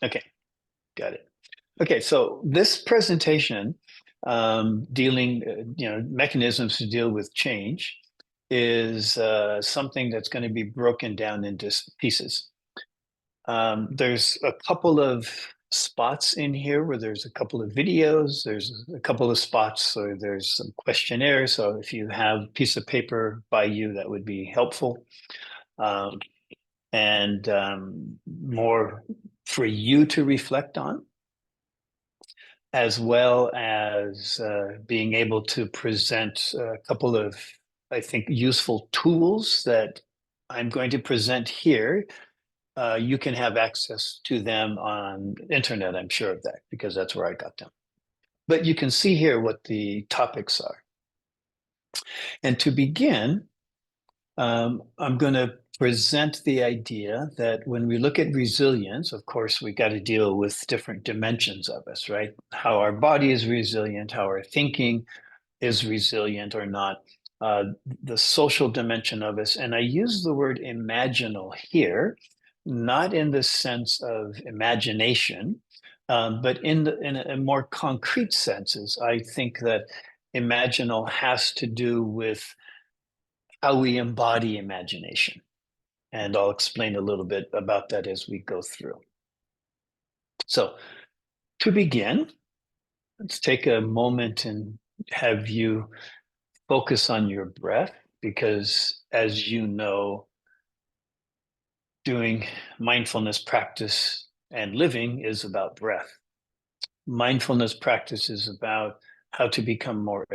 Okay, got it. Okay, so this presentation, dealing, mechanisms to deal with change, is something that's going to be broken down into pieces. There's a couple of spots in here where there's a couple of videos. There's a couple of spots where there's some questionnaires. So if you have a piece of paper by you, that would be helpful. Um, and more for you to reflect on, as well as being able to present a couple of, I think, useful tools that I'm going to present here. You can have access to them on internet, I'm sure of that, because that's where I got them. But you can see here what the topics are. And to begin, I'm going to present the idea that when we look at resilience, of course, we got to deal with different dimensions of us, right? How our body is resilient, how our thinking is resilient or not, the social dimension of us. And I use the word imaginal here, not in the sense of imagination, but in a more concrete senses. I think that imaginal has to do with how we embody imagination. And I'll explain a little bit about that as we go through. So to begin, let's take a moment and have you focus on your breath, because as you know, doing mindfulness practice and living is about breath. Mindfulness practice is about how to become more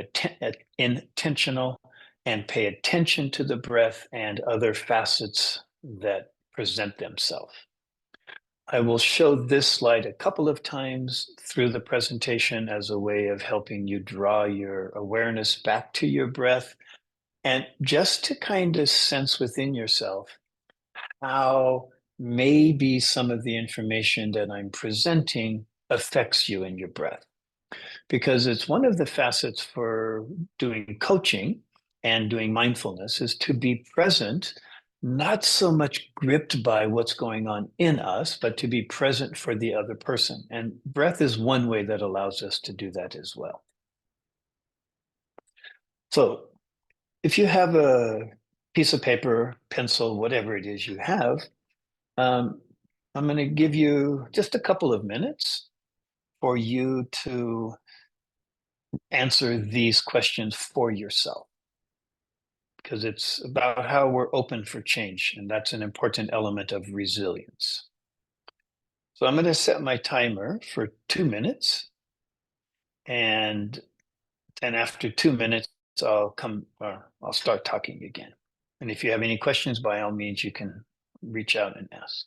intentional and pay attention to the breath and other facets that present themselves. I will show this slide a couple of times through the presentation as a way of helping you draw your awareness back to your breath, and just to kind of sense within yourself how maybe some of the information that I'm presenting affects you in your breath. Because it's one of the facets for doing coaching and doing mindfulness is to be present, not so much gripped by what's going on in us, but to be present for the other person. And breath is one way that allows us to do that as well. So if you have a piece of paper, pencil, whatever it is you have, um, I'm going to give you just a couple of minutes for you to answer these questions for yourself, because it's about how we're open for change, and that's an important element of resilience. So I'm going to set my timer for 2 minutes, and then after 2 minutes, I'll start talking again. And if you have any questions, by all means, you can reach out and ask.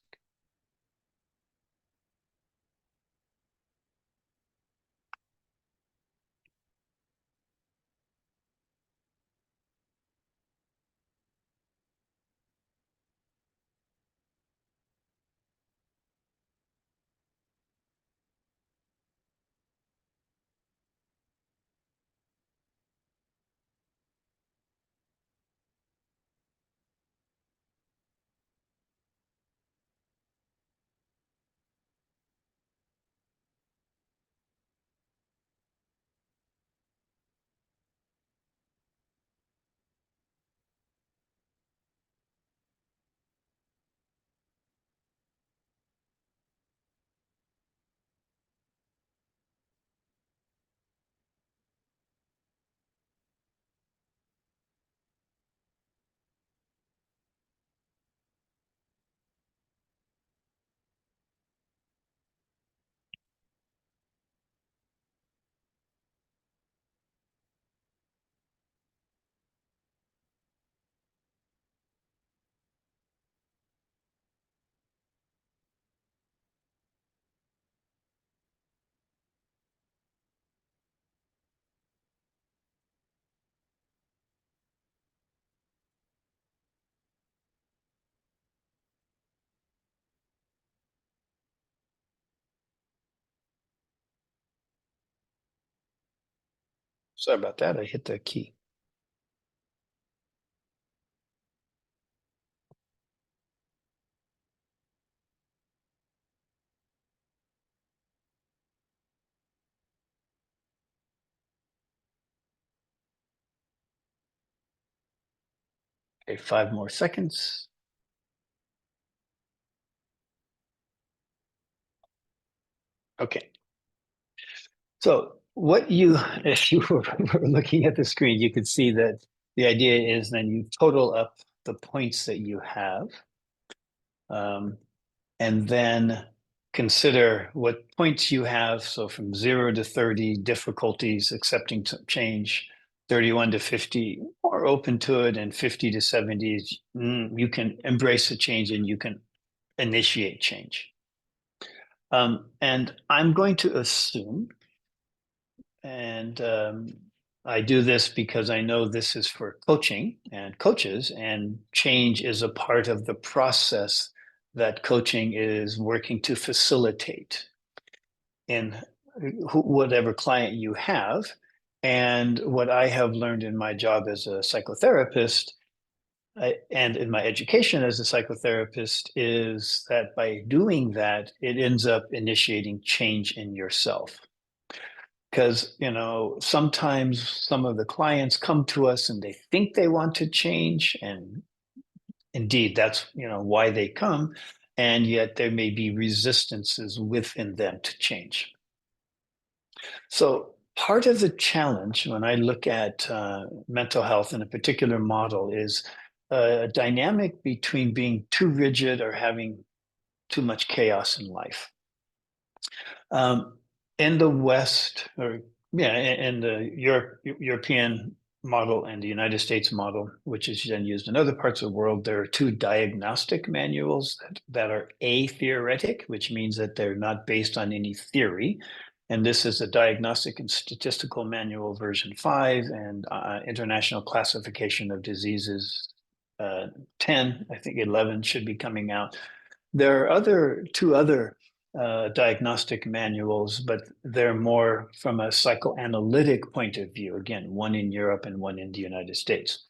Sorry about that. I hit the key. Okay, 5 more seconds. Okay. So what you, if you were looking at the screen, you could see that the idea is then you total up the points that you have, um, and then consider what points you have. So from 0 to 30, difficulties accepting change, 31 to 50, more open to it, and 50 to 70, you can embrace the change and you can initiate change. And I'm going to assume, and I do this because I know this is for coaching and coaches, and change is a part of the process that coaching is working to facilitate in whatever client you have. And what I have learned in my job as a psychotherapist and in my education as a psychotherapist is that by doing that, it ends up initiating change in yourself. Because, sometimes some of the clients come to us and they think they want to change. And indeed, that's, why they come. And yet there may be resistances within them to change. So part of the challenge when I look at mental health in a particular model is a dynamic between being too rigid or having too much chaos in life. Um, in the West, or yeah, in the European model and the United States model, which is then used in other parts of the world, there are two diagnostic manuals that are a-theoretic, which means that they're not based on any theory. And this is the Diagnostic and Statistical Manual version 5 and International Classification of Diseases 10, I think 11 should be coming out. There are two other diagnostic manuals, but they're more from a psychoanalytic point of view. Again, one in Europe and one in the United States.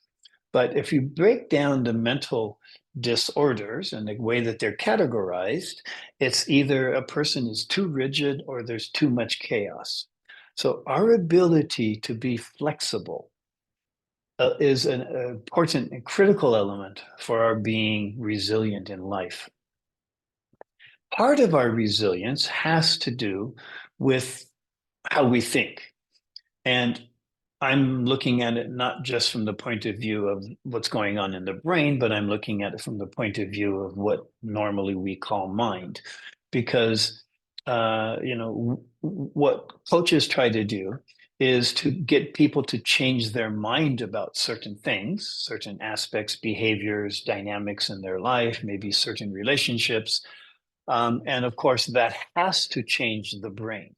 But if you break down the mental disorders and the way that they're categorized, it's either a person is too rigid or there's too much chaos. So our ability to be flexible is an important and critical element for our being resilient in life. Part of our resilience has to do with how we think. And I'm looking at it not just from the point of view of what's going on in the brain, but I'm looking at it from the point of view of what normally we call mind. Because, what coaches try to do is to get people to change their mind about certain things, certain aspects, behaviors, dynamics in their life, maybe certain relationships. And of course, that has to change the brain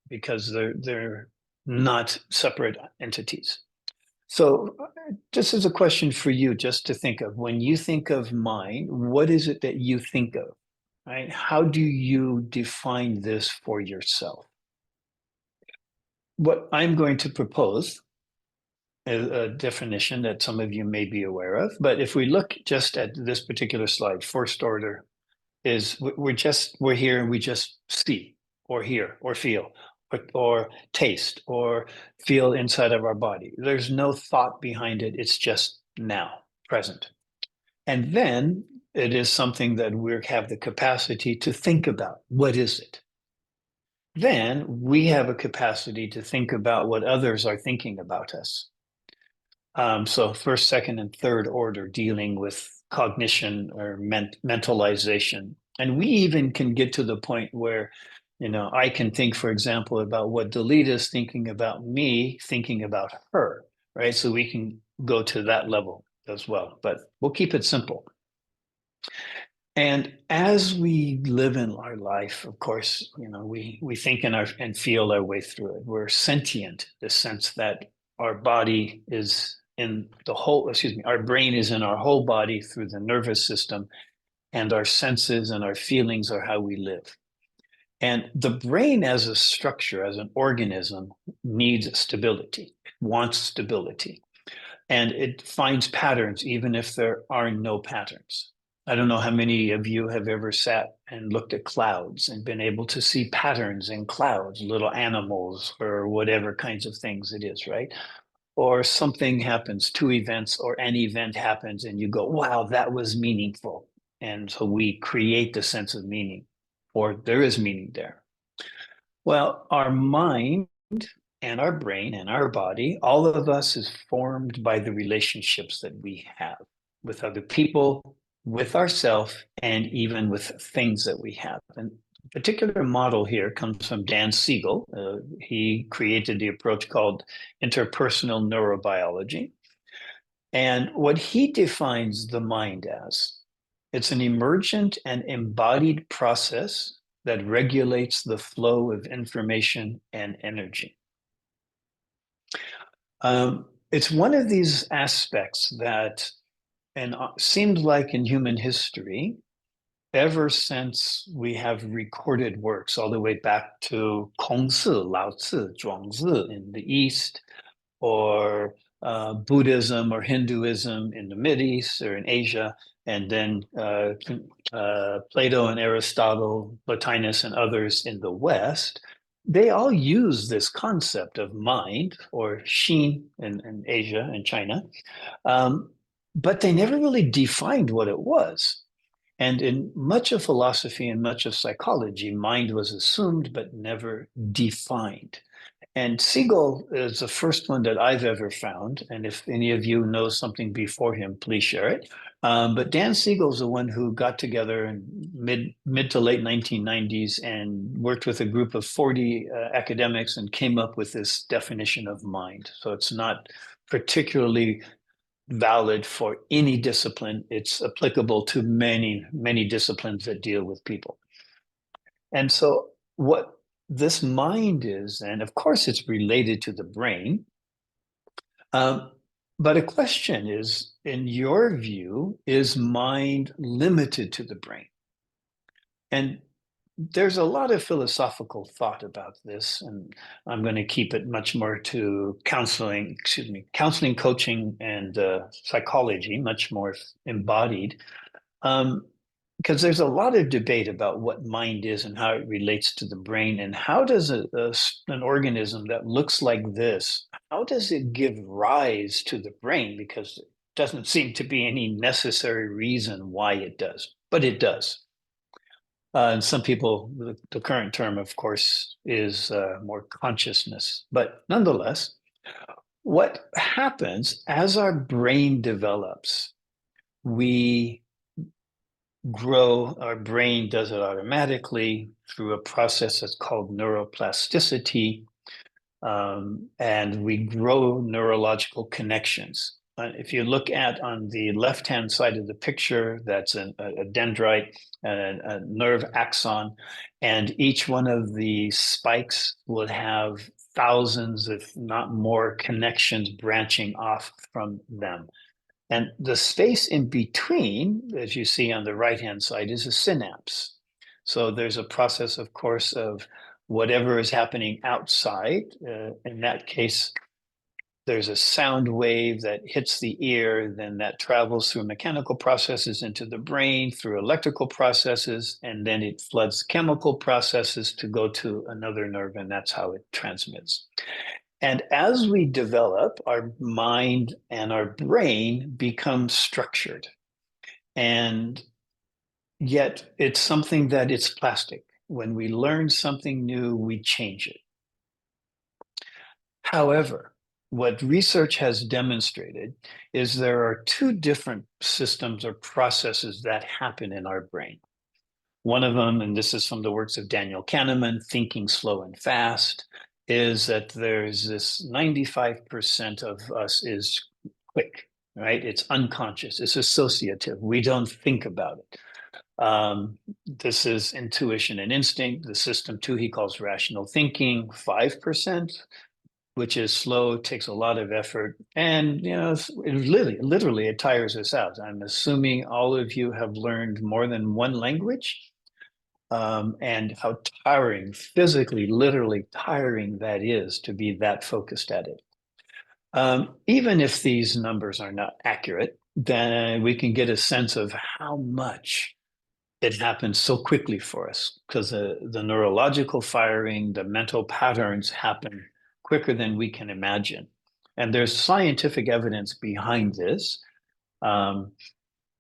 because they're not separate entities. So, this is a question for you just to think of. When you think of mind, what is it that you think of? Right? How do you define this for yourself? What I'm going to propose is a definition that some of you may be aware of. But if we look just at this particular slide, first order is we're here and we just see or hear or feel or taste or feel inside of our body. There's no thought behind it. It's just now, present. And then it is something that we have the capacity to think about. What is it? Then we have a capacity to think about what others are thinking about us. So first, second, and third order dealing with cognition or mentalization. And we even can get to the point where, I can think, for example, about what Delita is thinking about me, thinking about her, right? So we can go to that level as well, but we'll keep it simple. And as we live in our life, of course, we think and feel our way through it. We're sentient, the sense that our body is in the whole, excuse me, our brain is in our whole body through the nervous system, and our senses and our feelings are how we live. And the brain as a structure, as an organism, needs stability, it wants stability, and it finds patterns even if there are no patterns. I don't know how many of you have ever sat and looked at clouds and been able to see patterns in clouds, little animals or whatever kinds of things it is, right? or something happens, two events or an event happens, and you go, wow, that was meaningful. And so we create the sense of meaning, or there is meaning there. Well, our mind and our brain and our body, all of us is formed by the relationships that we have with other people, with ourselves, and even with things that we have. And a particular model here comes from Dan Siegel. He created the approach called interpersonal neurobiology. And what he defines the mind as, it's an emergent and embodied process that regulates the flow of information and energy. It's one of these aspects that, and seems like in human history, ever since we have recorded works, all the way back to Kongzi, Laozi, Zhuangzi in the East, or Buddhism or Hinduism in the Mideast or in Asia, and then Plato and Aristotle, Plotinus, and others in the West, they all use this concept of mind or Xin in Asia and China, but they never really defined what it was. And in much of philosophy and much of psychology, mind was assumed but never defined. And Siegel is the first one that I've ever found. And if any of you know something before him, please share it. But Dan Siegel is the one who got together in mid to late 1990s and worked with a group of 40 academics and came up with this definition of mind. So it's not particularly valid for any discipline. It's applicable to many, many disciplines that deal with people. And so what this mind is, and of course it's related to the brain, but a question is, in your view, is mind limited to the brain? And there's a lot of philosophical thought about this, and I'm going to keep it much more to counseling, coaching and psychology, much more embodied. Because there's a lot of debate about what mind is and how it relates to the brain, and how does an organism that looks like this, how does it give rise to the brain? Because it doesn't seem to be any necessary reason why it does, but it does. And some people, the current term, of course, is more consciousness. But nonetheless, what happens as our brain develops, we grow, our brain does it automatically through a process that's called neuroplasticity, and we grow neurological connections. If you look at on the left-hand side of the picture, that's a dendrite, a nerve axon, and each one of the spikes will have thousands, if not more, connections branching off from them. And the space in between, as you see on the right-hand side, is a synapse. So there's a process, of course, of whatever is happening outside. In that case, there's a sound wave that hits the ear, then that travels through mechanical processes into the brain, through electrical processes, and then it floods chemical processes to go to another nerve, and that's how it transmits. And as we develop, our mind and our brain become structured. And yet it's something that it's plastic. When we learn something new, we change it. However, what research has demonstrated is there are two different systems or processes that happen in our brain. One of them, and this is from the works of Daniel Kahneman, Thinking Slow and Fast, is that there's this 95% of us is quick, right? It's unconscious, it's associative. We don't think about it. This is intuition and instinct. The system two he calls rational thinking, 5%, which is slow, takes a lot of effort, and it literally it tires us out. I'm assuming all of you have learned more than one language, and how tiring, physically, literally tiring that is to be that focused at it. Even if these numbers are not accurate, then we can get a sense of how much it happens so quickly for us, because the neurological firing, the mental patterns happen quicker than we can imagine. And there's scientific evidence behind this um,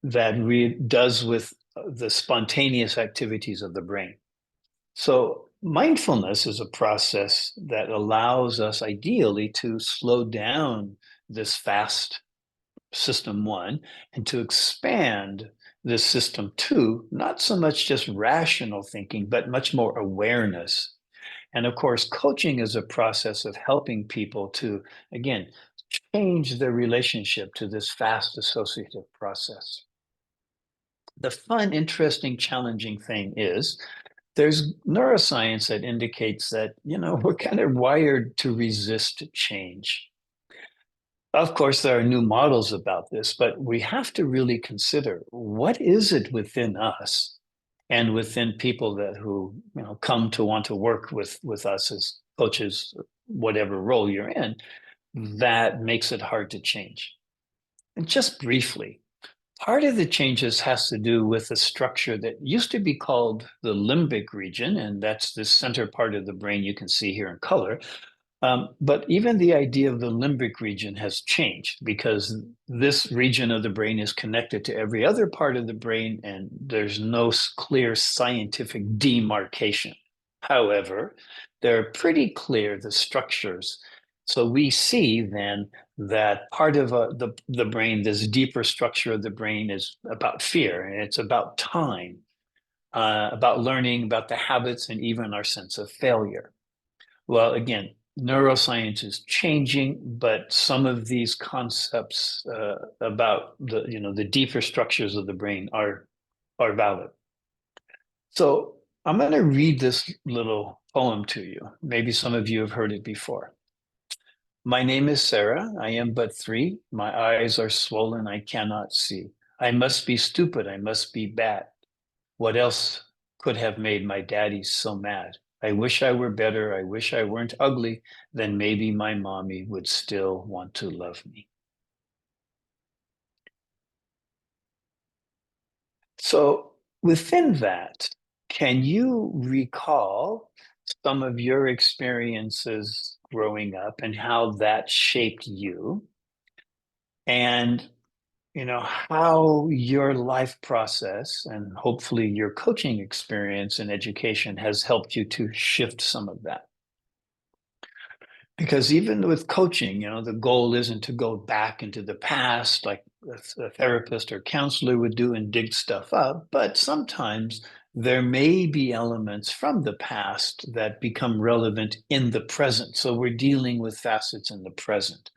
does with the spontaneous activities of the brain. So mindfulness is a process that allows us ideally to slow down this fast system one and to expand this system two, not so much just rational thinking, but much more awareness. And of course, coaching is a process of helping people to, again, change their relationship to this fast associative process. The fun, interesting, challenging thing is there's neuroscience that indicates that, we're kind of wired to resist change. Of course, there are new models about this, but we have to really consider what is it within us and within people that who come to want to work with us as coaches, whatever role you're in, that makes it hard to change. And just briefly, part of the changes has to do with the structure that used to be called the limbic region, and that's the center part of the brain you can see here in color. But even the idea of the limbic region has changed because this region of the brain is connected to every other part of the brain, and there's no clear scientific demarcation. However, they're pretty clear, the structures. So we see then that part of the brain, this deeper structure of the brain, is about fear, and it's about time, about learning, about the habits, and even our sense of failure. Well, again, neuroscience is changing, but some of these concepts about the deeper structures of the brain are valid. So I'm going to read this little poem to you. Maybe some of you have heard it before. My name is Sarah. I am but 3. My eyes are swollen. I cannot see. I must be stupid. I must be bad. What else could have made my daddy so mad? I wish I were better. I wish I weren't ugly. Then maybe my mommy would still want to love me. So within that, can you recall some of your experiences growing up and how that shaped you? And how your life process and hopefully your coaching experience and education has helped you to shift some of that. Because even with coaching, the goal isn't to go back into the past like a therapist or counselor would do and dig stuff up, but sometimes there may be elements from the past that become relevant in the present. So we're dealing with facets in the present.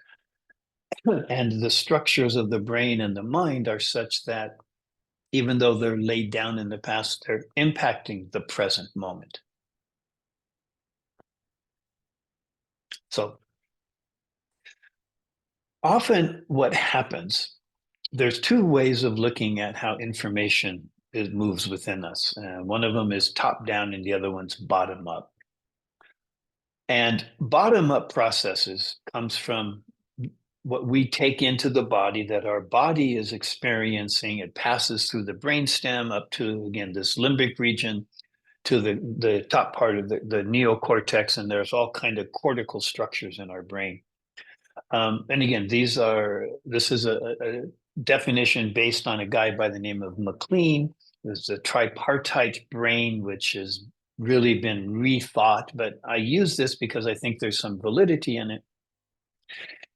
And the structures of the brain and the mind are such that even though they're laid down in the past, they're impacting the present moment. So often what happens, there's 2 ways of looking at how information moves within us. One of them is top down and the other one's bottom up. And bottom up processes comes from what we take into the body that our body is experiencing. It passes through the brainstem up to, again, this limbic region to the top part of the neocortex, and there's all kind of cortical structures in our brain. And again, this is a definition based on a guy by the name of McLean. There's a tripartite brain, which has really been rethought, but I use this because I think there's some validity in it.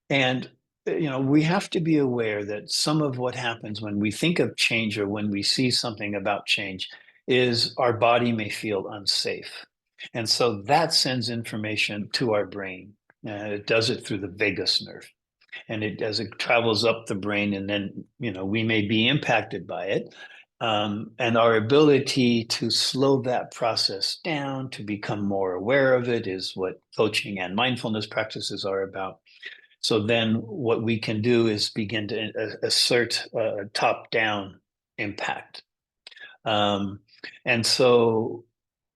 And we have to be aware that some of what happens when we think of change or when we see something about change is our body may feel unsafe. And so that sends information to our brain. It does it through the vagus nerve. And as it travels up the brain, and then, we may be impacted by it. And our ability to slow that process down, to become more aware of it, is what coaching and mindfulness practices are about. So then what we can do is begin to assert a top-down impact. And so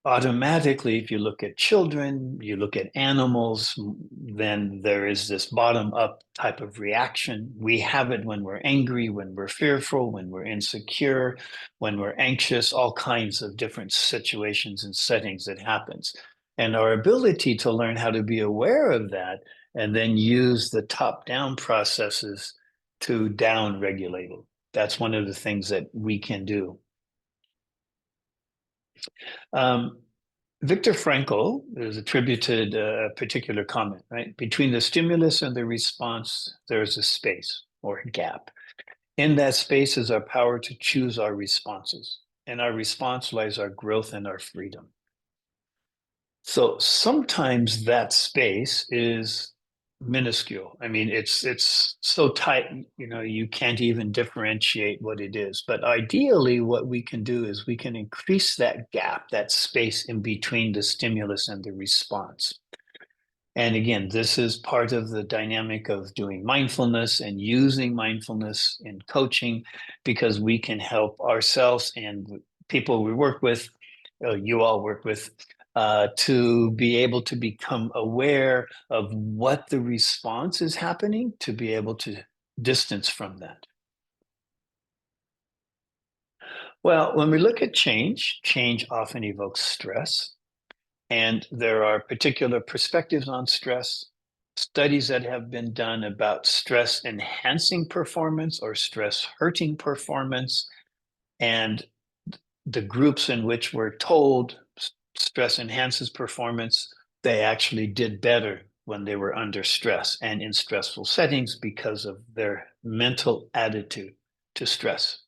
automatically, if you look at children, you look at animals, then there is this bottom-up type of reaction. We have it when we're angry, when we're fearful, when we're insecure, when we're anxious, all kinds of different situations and settings that happens. And our ability to learn how to be aware of that and then use the top-down processes to down-regulate it. That's one of the things that we can do. Viktor Frankl is attributed a particular comment, right? Between the stimulus and the response, there's a space or a gap. In that space is our power to choose our responses. And our response lies our growth and our freedom. So sometimes that space is minuscule. I mean, it's so tight, you can't even differentiate what it is. But ideally, what we can do is we can increase that gap, that space in between the stimulus and the response. And again, this is part of the dynamic of doing mindfulness and using mindfulness in coaching, because we can help ourselves and people we work with, you all work with, to be able to become aware of what the response is happening, to be able to distance from that. Well, when we look at change, change often evokes stress. And there are particular perspectives on stress, studies that have been done about stress enhancing performance or stress hurting performance. And the groups in which we're told stress enhances performance, they actually did better when they were under stress and in stressful settings because of their mental attitude to stress.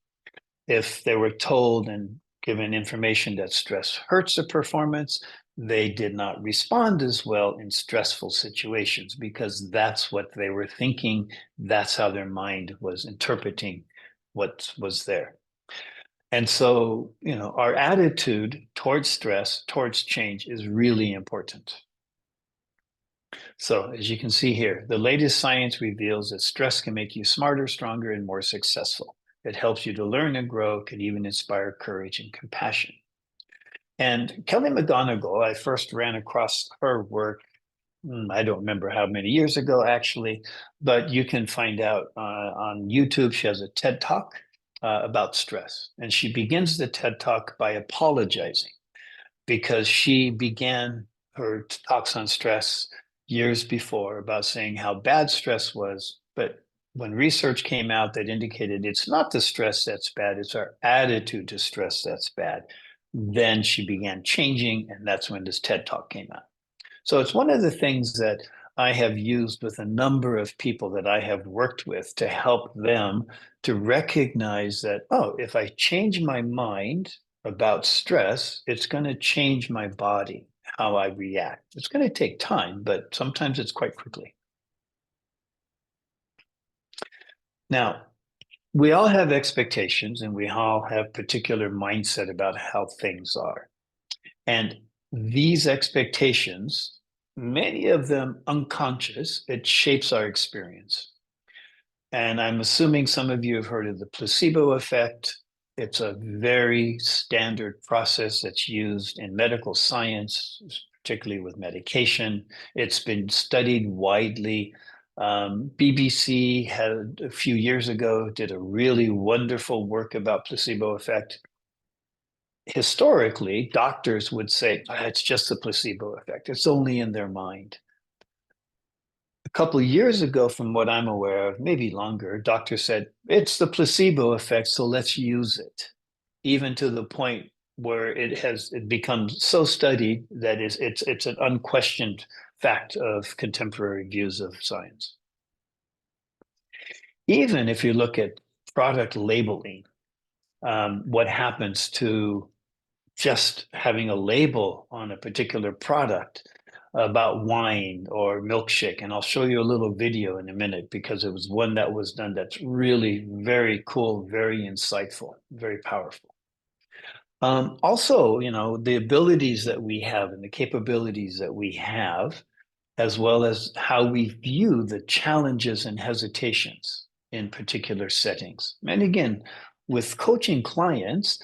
If they were told and given information that stress hurts the performance, they did not respond as well in stressful situations because that's what they were thinking. That's how their mind was interpreting what was there. And so, our attitude towards stress, towards change is really important. So, as you can see here, the latest science reveals that stress can make you smarter, stronger, and more successful. It helps you to learn and grow, can even inspire courage and compassion. And Kelly McGonigal, I first ran across her work, I don't remember how many years ago, actually, but you can find out on YouTube. She has a TED Talk about stress. And she begins the TED Talk by apologizing because she began her talks on stress years before about saying how bad stress was. But when research came out that indicated it's not the stress that's bad, it's our attitude to stress that's bad, then she began changing. And that's when this TED Talk came out. So it's one of the things that I have used with a number of people that I have worked with to help them to recognize that, oh, if I change my mind about stress, it's going to change my body, how I react. It's going to take time, but sometimes it's quite quickly. Now, we all have expectations and we all have particular mindset about how things are. And these expectations, many of them unconscious, it shapes our experience. And I'm assuming some of you have heard of the placebo effect. It's a very standard process that's used in medical science, particularly with medication. It's been studied widely. BBC had a few years ago did a really wonderful work about placebo effect. Historically, doctors would say, it's just a placebo effect. It's only in their mind. A couple of years ago, from what I'm aware of, maybe longer, doctors said, it's the placebo effect, so let's use it. Even to the point where it becomes so studied that it's an unquestioned fact of contemporary views of science. Even if you look at product labeling, what happens to just having a label on a particular product about wine or milkshake. And I'll show you a little video in a minute because it was one that was done that's really very cool, very insightful, very powerful. Also, the abilities that we have and the capabilities that we have, as well as how we view the challenges and hesitations in particular settings. And again, with coaching clients,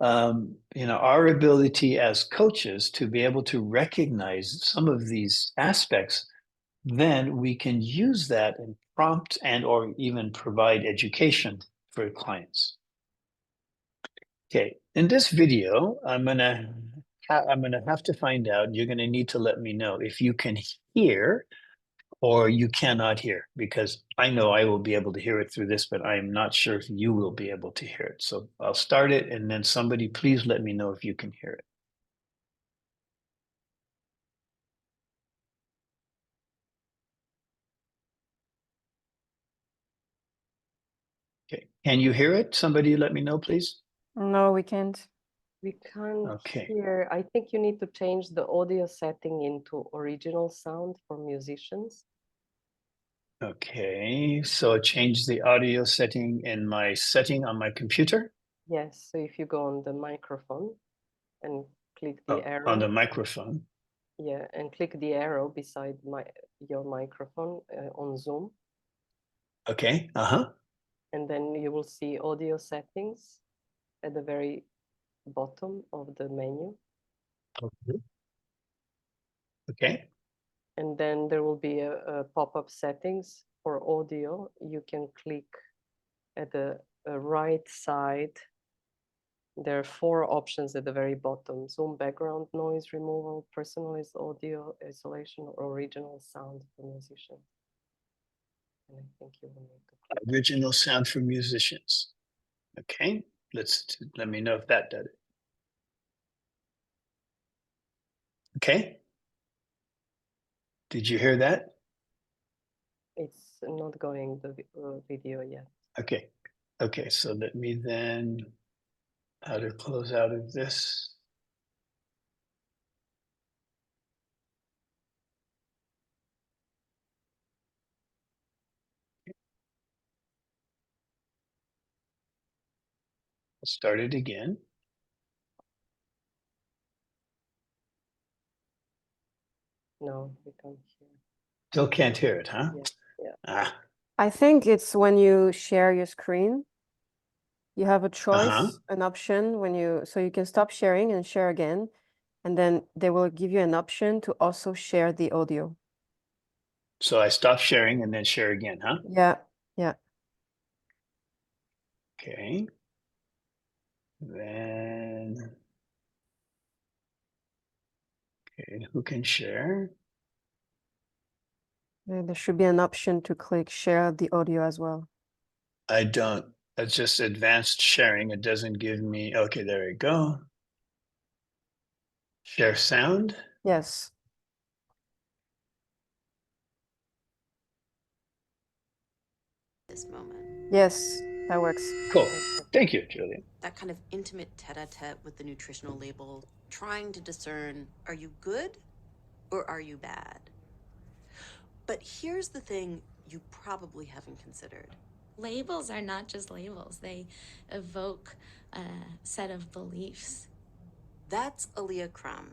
our ability as coaches to be able to recognize some of these aspects, then we can use that and prompt and or even provide education for clients. Okay, in this video, I'm gonna have to find out. You're gonna need to let me know if you can hear or you cannot hear, because I know I will be able to hear it through this, but I am not sure if you will be able to hear it. So I'll start it, and then somebody please let me know if you can hear it. Okay, can you hear it? Somebody let me know, please. No, we can't. We can't Okay. hear. I think you need to change the audio setting into original sound for musicians. Okay, so change the audio setting in my setting on my computer. Yes, so if you go on the microphone and click the arrow. On the microphone. Yeah, and click the arrow beside your microphone on Zoom. Okay, uh-huh. And then you will see audio settings at the very bottom of the menu. Okay. And then there will be a pop-up settings for audio. You can click at the right side. There are 4 options at the very bottom: Zoom background noise removal, personalized audio, isolation, or original sound for musicians. And I think you will need to click Original sound for musicians. Okay, let me know if that does it. Okay. Did you hear that? It's not going the video yet. Okay. Okay, so let me then, how to close out of this. I'll start it again. No, we can't hear. Still can't hear it, huh? Yeah, yeah. Ah, I think it's when you share your screen, you have a choice, uh-huh. an option so you can stop sharing and share again, and then they will give you an option to also share the audio. So I stop sharing and then share again, huh? Yeah, yeah. Okay. Then, okay, who can share? There should be an option to click share the audio as well. I don't. That's just advanced sharing. It doesn't give me, okay, there we go. Share sound. Yes. This moment. Yes, that works. Cool. Thank you, Julian. That kind of intimate tete-a-tete with the nutritional label, trying to discern, are you good or are you bad? But here's the thing you probably haven't considered. Labels are not just labels. They evoke a set of beliefs. That's Aaliyah Crum.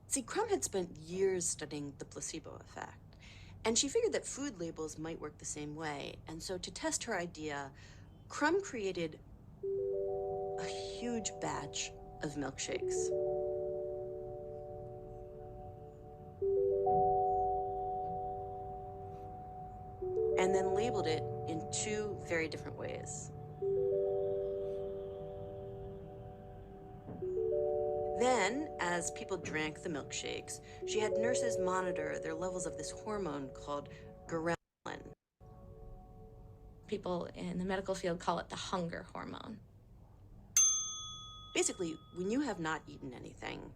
See, Crum had spent years studying the placebo effect, and she figured that food labels might work the same way. And so to test her idea, Crum created a huge batch of milkshakes. And then labeled it in 2 very different ways. Then, as people drank the milkshakes, she had nurses monitor their levels of this hormone called ghrelin. People in the medical field call it the hunger hormone. Basically, when you have not eaten anything,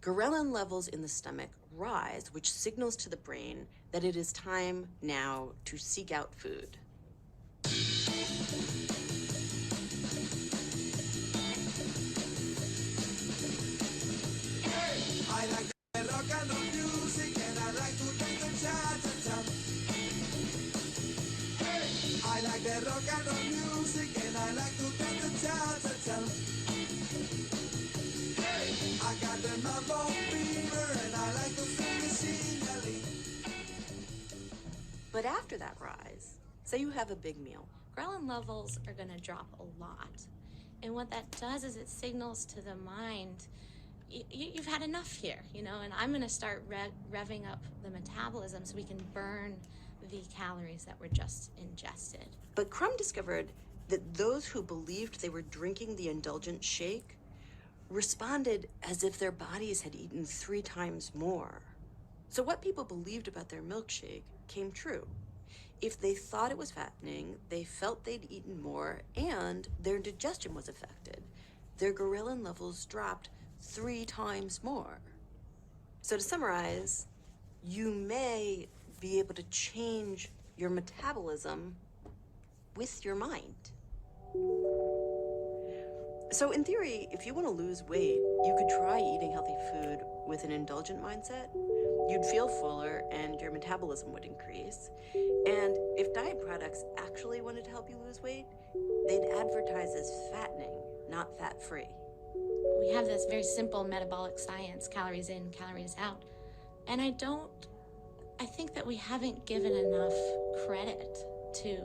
ghrelin levels in the stomach rise, which signals to the brain that it is time now to seek out food. I like the rock and roll music and I like to dance the cha-cha-cha. I like the rock and roll music and I like to dance the cha-cha-cha. I got the mambo fever and I like to sing a But after that rise, say you have a big meal. Ghrelin levels are going to drop a lot. And what that does is it signals to the mind, you've had enough here, and I'm going to start revving up the metabolism so we can burn the calories that were just ingested. But Crum discovered that those who believed they were drinking the indulgent shake responded as if their bodies had eaten 3 times more. So what people believed about their milkshake came true. If they thought it was fattening, they felt they'd eaten more, and their digestion was affected. Their ghrelin levels dropped 3 times more. So to summarize, you may be able to change your metabolism with your mind. So in theory, if you want to lose weight, you could try eating healthy food with an indulgent mindset. You'd feel fuller and your metabolism would increase. And if diet products actually wanted to help you lose weight, they'd advertise as fattening, not fat-free. We have this very simple metabolic science, calories in, calories out. And I think that we haven't given enough credit to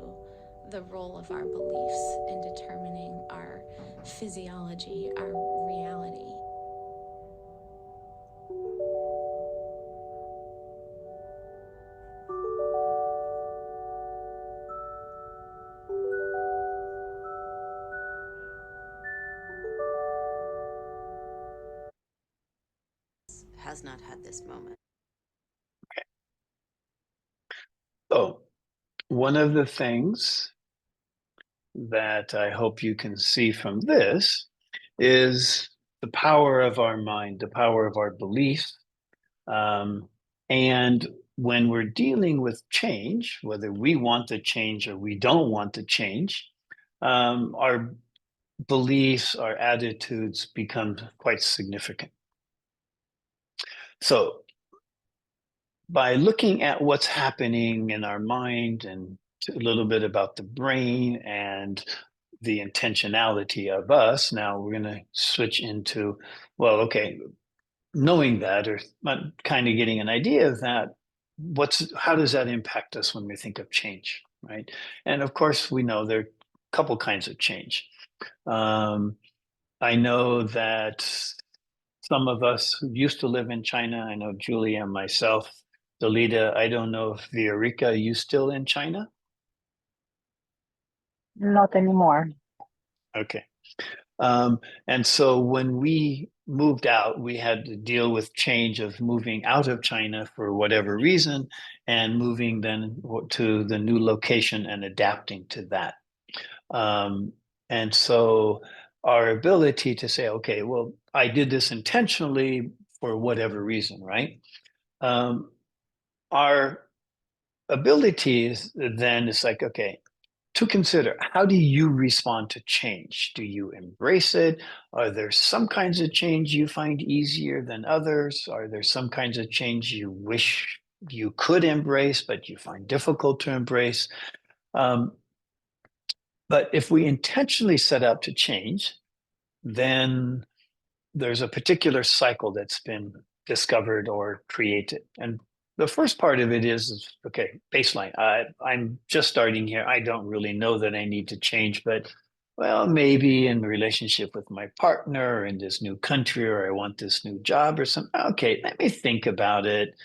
the role of our beliefs in determining our physiology, our reality. Has not had this moment. So one of the things that I hope you can see from this is the power of our mind, the power of our beliefs. And when we're dealing with change, whether we want to change or we don't want to change, our beliefs, our attitudes become quite significant. So by looking at what's happening in our mind and a little bit about the brain and the intentionality of us, now we're going to switch into, well, okay, knowing that or kind of getting an idea of that, how does that impact us when we think of change, right? And of course, we know there are a couple kinds of change. I know that some of us who used to live in China, I know Julia and myself, Delita, I don't know if Viorica, are you still in China? Not anymore. Okay. And so when we moved out, we had to deal with change of moving out of China for whatever reason and moving then to the new location and adapting to that. And so our ability to say, okay, well, I did this intentionally for whatever reason, right? Our ability is then it's like, okay, to consider, how do you respond to change? Do you embrace it? Are there some kinds of change you find easier than others? Are there some kinds of change you wish you could embrace, but you find difficult to embrace? But if we intentionally set out to change, then there's a particular cycle that's been discovered or created. And the first part of it is okay, baseline. I'm just starting here. I don't really know that I need to change, but well, maybe in relationship with my partner or in this new country, or I want this new job or something. Okay, let me think about it.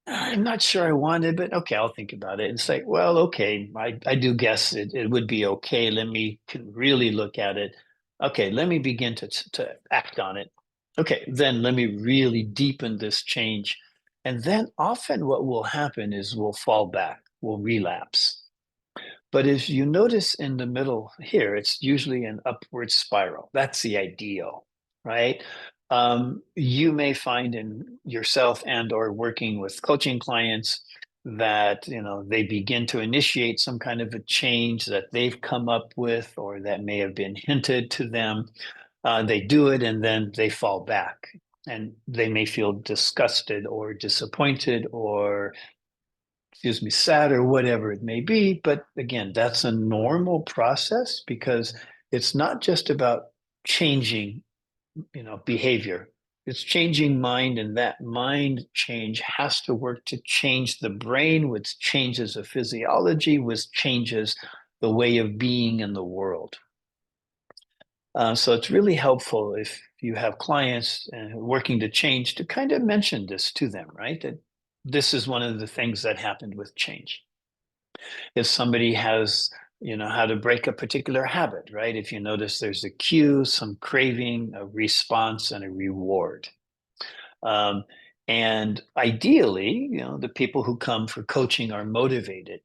I'm not sure I want it, but okay, I'll think about it. It's like, well, okay, I do guess it would be okay. Let me really look at it. Okay, let me begin to act on it. Okay, then let me really deepen this change. And then often what will happen is we'll fall back, we'll relapse. But as you notice in the middle here, it's usually an upward spiral. That's the ideal, right? You may find in yourself and or working with coaching clients that they begin to initiate some kind of a change that they've come up with or that may have been hinted to them. They do it and then they fall back and they may feel disgusted or disappointed or sad or whatever it may be. But again, that's a normal process because it's not just about changing, behavior. It's changing mind, and that mind change has to work to change the brain, which changes the physiology, which changes the way of being in the world. So it's really helpful if you have clients working to change to kind of mention this to them, right? That this is one of the things that happened with change. If somebody has, how to break a particular habit, right? If you notice there's a cue, some craving, a response, and a reward. And ideally, the people who come for coaching are motivated.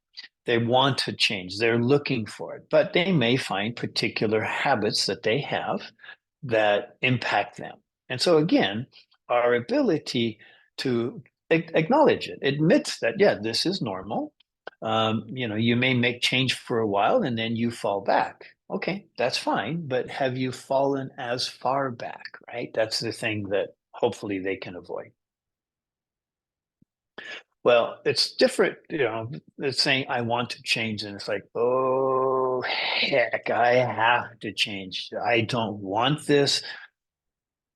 They want to change. They're looking for it, but they may find particular habits that they have that impact them. And so again, our ability to acknowledge it, admits that, yeah, this is normal. You may make change for a while and then you fall back. Okay, that's fine. But have you fallen as far back, right? That's the thing that hopefully they can avoid. Well, it's different, it's saying I want to change, and it's like, oh heck, I have to change. I don't want this,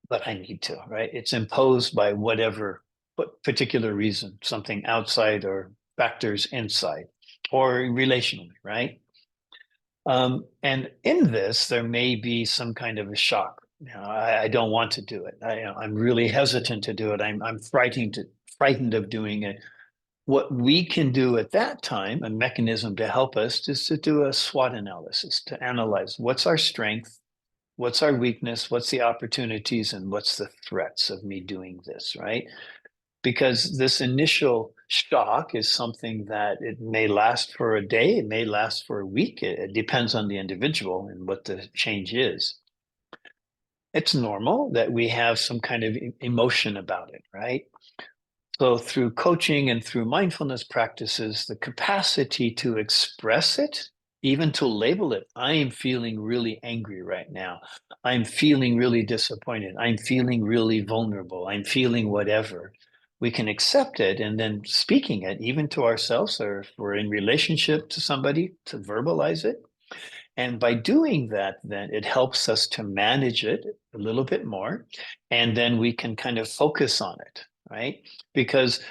but I need to, right? It's imposed by whatever particular reason, something outside or factors inside, or relationally, right? And in this, there may be some kind of a shock. I don't want to do it. I'm really hesitant to do it. I'm frightened of doing it. What we can do at that time, a mechanism to help us, is to do a SWOT analysis, to analyze what's our strength, what's our weakness, what's the opportunities, and what's the threats of me doing this, right? Because this initial shock is something that it may last for a day, it may last for a week. It depends on the individual and what the change is. It's normal that we have some kind of emotion about it, right? So through coaching and through mindfulness practices, the capacity to express it, even to label it, I am feeling really angry right now. I'm feeling really disappointed. I'm feeling really vulnerable. I'm feeling whatever. We can accept it and then speaking it, even to ourselves, or if we're in relationship to somebody, to verbalize it. And by doing that, then it helps us to manage it a little bit more. And then we can kind of focus on it, right? Because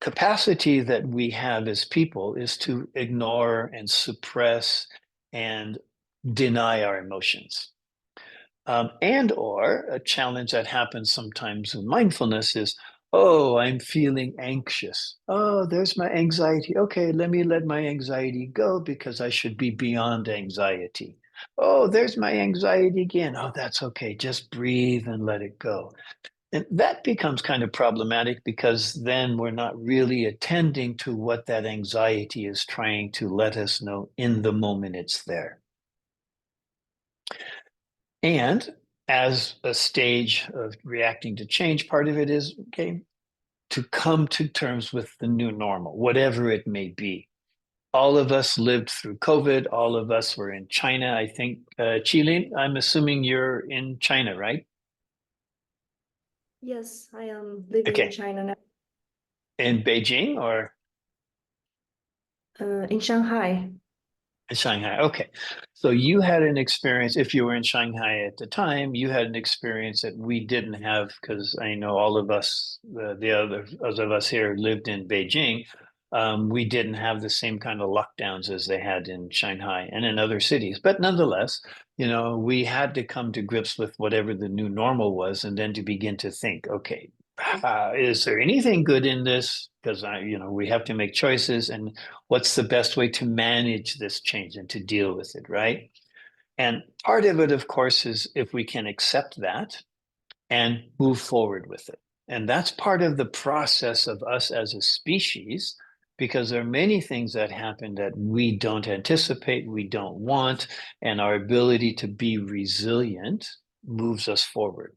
capacity that we have as people is to ignore and suppress and deny our emotions. And or a challenge that happens sometimes in mindfulness is, oh, I'm feeling anxious. Oh, there's my anxiety. Okay, let me let my anxiety go because I should be beyond anxiety. Oh, there's my anxiety again. Oh, that's okay. Just breathe and let it go. And that becomes kind of problematic because then we're not really attending to what that anxiety is trying to let us know in the moment it's there. And as a stage of reacting to change, part of it is, okay, to come to terms with the new normal, whatever it may be. All of us lived through COVID. All of us were in China. I think, Chile, I'm assuming you're in China, right? Yes, I am living in Okay. China now. In Beijing or In Shanghai. in Shanghai? Okay. So you had an experience, if you were in Shanghai at the time, you had an experience that we didn't have because I know all of us, the others of us here lived in Beijing. We didn't have the same kind of lockdowns as they had in Shanghai and in other cities. But nonetheless, we had to come to grips with whatever the new normal was and then to begin to think, okay, is there anything good in this? Because we have to make choices, and what's the best way to manage this change and to deal with it, right? And part of it, of course, is if we can accept that and move forward with it. And that's part of the process of us as a species, because there are many things that happen that we don't anticipate, we don't want, and our ability to be resilient moves us forward.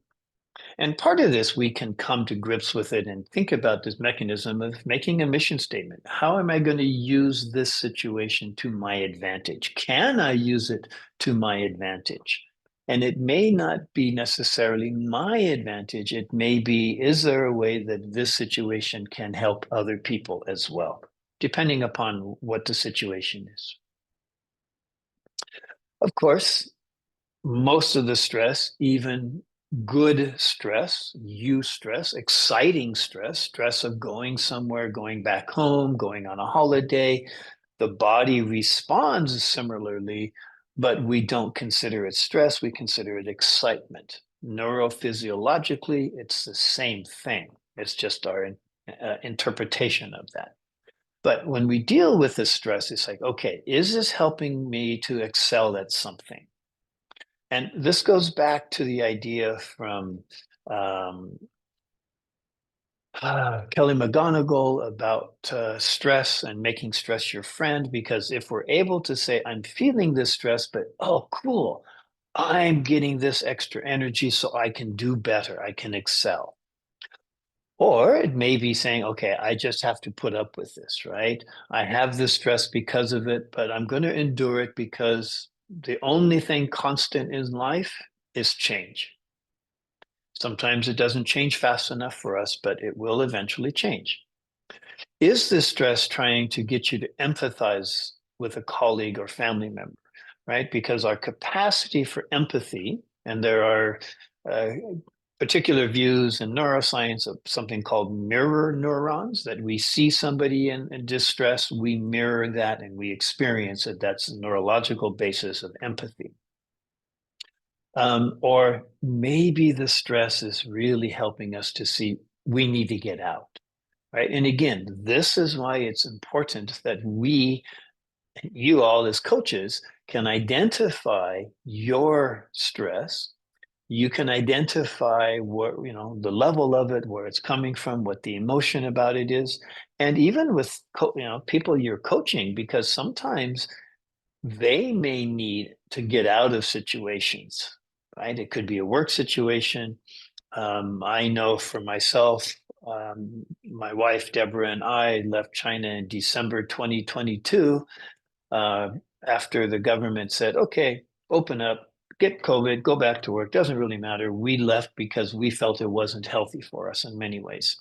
And part of this, we can come to grips with it and think about this mechanism of making a mission statement. How am I going to use this situation to my advantage? Can I use it to my advantage? And it may not be necessarily my advantage. It may be, is there a way that this situation can help other people as well, depending upon what the situation is? Of course, most of the stress, even good stress, eustress, exciting stress, stress of going somewhere, going back home, going on a holiday, the body responds similarly, but we don't consider it stress, we consider it excitement. Neurophysiologically, it's the same thing. It's just our interpretation of that. But when we deal with the stress, it's like, okay, is this helping me to excel at something? And this goes back to the idea from Kelly McGonigal about stress and making stress your friend, because if we're able to say, I'm feeling this stress, but oh, cool, I'm getting this extra energy so I can do better, I can excel. Or it may be saying, okay, I just have to put up with this, right? I have this stress because of it, but I'm going to endure it because the only thing constant in life is change. Sometimes it doesn't change fast enough for us, but it will eventually change. Is this stress trying to get you to empathize with a colleague or family member, right? Because our capacity for empathy, and there are particular views in neuroscience of something called mirror neurons, that we see somebody in distress, we mirror that and we experience it. That's the neurological basis of empathy. Or maybe the stress is really helping us to see we need to get out, right? And again, this is why it's important that you all as coaches, can identify your stress. You can identify what, the level of it, where it's coming from, what the emotion about it is. And even with, people you're coaching, because sometimes they may need to get out of situations, right? It could be a work situation. I know for myself, my wife, Deborah, and I left China in December 2022 after the government said, okay, open up, get COVID, go back to work. Doesn't really matter. We left because we felt it wasn't healthy for us in many ways.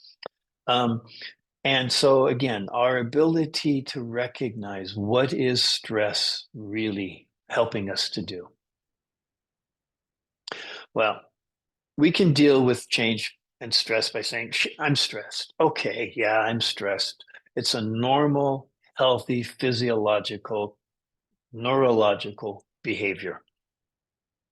And so again, our ability to recognize what is stress really helping us to do. Well, we can deal with change and stress by saying, I'm stressed. Okay, yeah, I'm stressed. It's a normal, healthy, physiological, neurological behavior.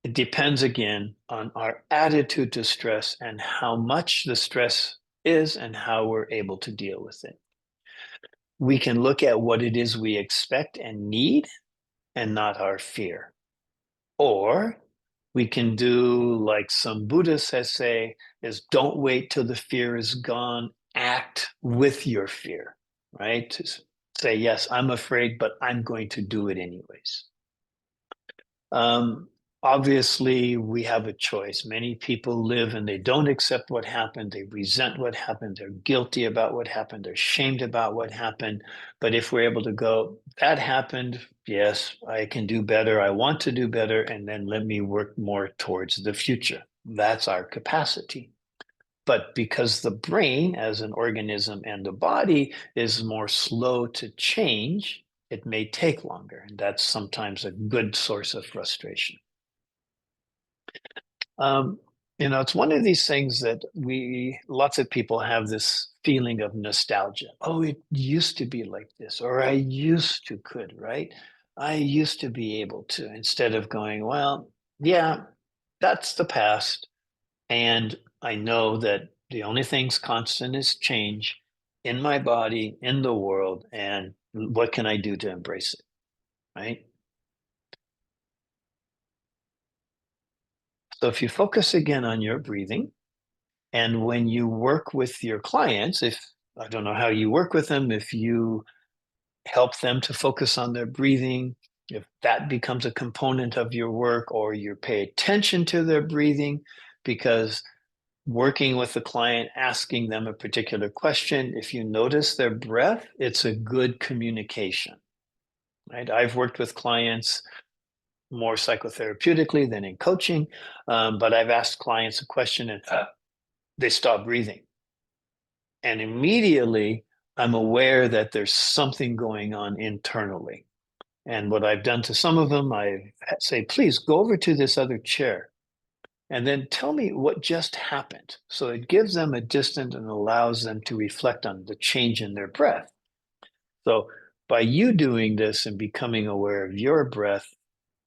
It depends again on our attitude to stress and how much the stress is and how we're able to deal with it. We can look at what it is we expect and need and not our fear. Or we can do like some Buddhists say, is don't wait till the fear is gone, act with your fear, right? To say, yes, I'm afraid, but I'm going to do it anyways. Obviously, we have a choice. Many people live and they don't accept what happened. They resent what happened. They're guilty about what happened. They're shamed about what happened. But if we're able to go, that happened. Yes, I can do better. I want to do better. And then let me work more towards the future. That's our capacity. But because the brain as an organism and the body is more slow to change, it may take longer. And that's sometimes a good source of frustration. It's one of these things that lots of people have this feeling of nostalgia. Oh, it used to be like this, or I used to could, right? I used to be able to, instead of going, well, yeah, that's the past. And I know that the only thing's constant is change in my body, in the world, and what can I do to embrace it, right? So if you focus again on your breathing, and when you work with your clients, if I don't know how you work with them, if you help them to focus on their breathing, if that becomes a component of your work, or you pay attention to their breathing, because working with the client, asking them a particular question, if you notice their breath, it's a good communication, right? I've worked with clients more psychotherapeutically than in coaching, but I've asked clients a question and they stop breathing. And immediately I'm aware that there's something going on internally. And what I've done to some of them, I say, please go over to this other chair and then tell me what just happened. So it gives them a distance and allows them to reflect on the change in their breath. So by you doing this and becoming aware of your breath,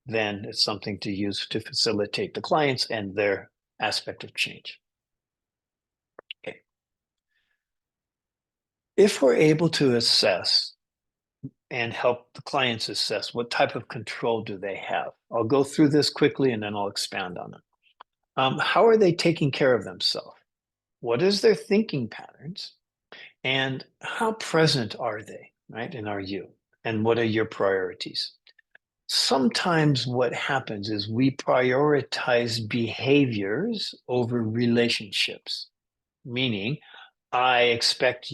then it's something to use to facilitate the clients and their aspect of change. Okay. If we're able to assess and help the clients assess what type of control do they have, I'll go through this quickly and then I'll expand on it. How are they taking care of themselves? What is their thinking patterns? And how present are they, right? And are you? And what are your priorities? Sometimes what happens is we prioritize behaviors over relationships, meaning I expect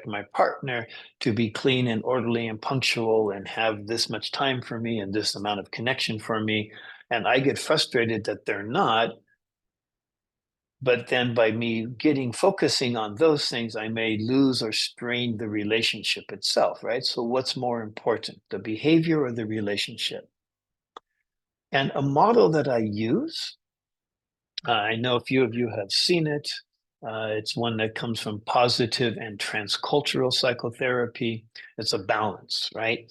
my partner to be clean and orderly and punctual and have this much time for me and this amount of connection for me. And I get frustrated that they're not. But then by me focusing on those things, I may lose or strain the relationship itself, right? So what's more important, the behavior or the relationship? And a model that I use, I know a few of you have seen it. It's one that comes from positive and transcultural psychotherapy. It's a balance, right?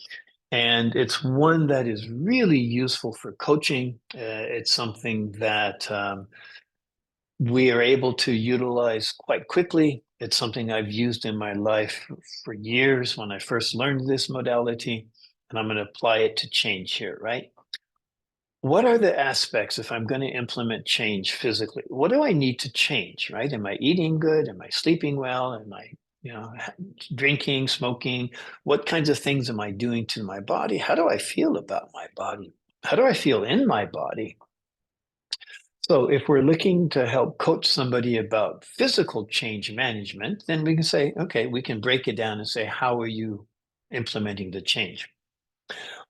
And it's one that is really useful for coaching. It's something that we are able to utilize quite quickly. It's something I've used in my life for years when I first learned this modality, and I'm going to apply it to change here, right? What are the aspects if I'm going to implement change physically? What do I need to change, right? Am I eating good? Am I sleeping well? Am I, drinking, smoking? What kinds of things am I doing to my body? How do I feel about my body? How do I feel in my body? So if we're looking to help coach somebody about physical change management, then we can say, okay, we can break it down and say, how are you implementing the change?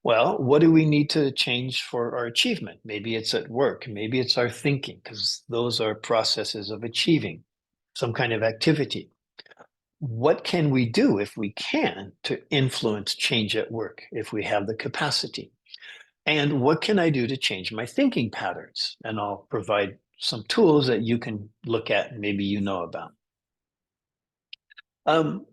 Well, what do we need to change for our achievement? Maybe it's at work, maybe it's our thinking, because those are processes of achieving some kind of activity. What can we do if we can to influence change at work, if we have the capacity? And what can I do to change my thinking patterns? And I'll provide some tools that you can look at and maybe you know about.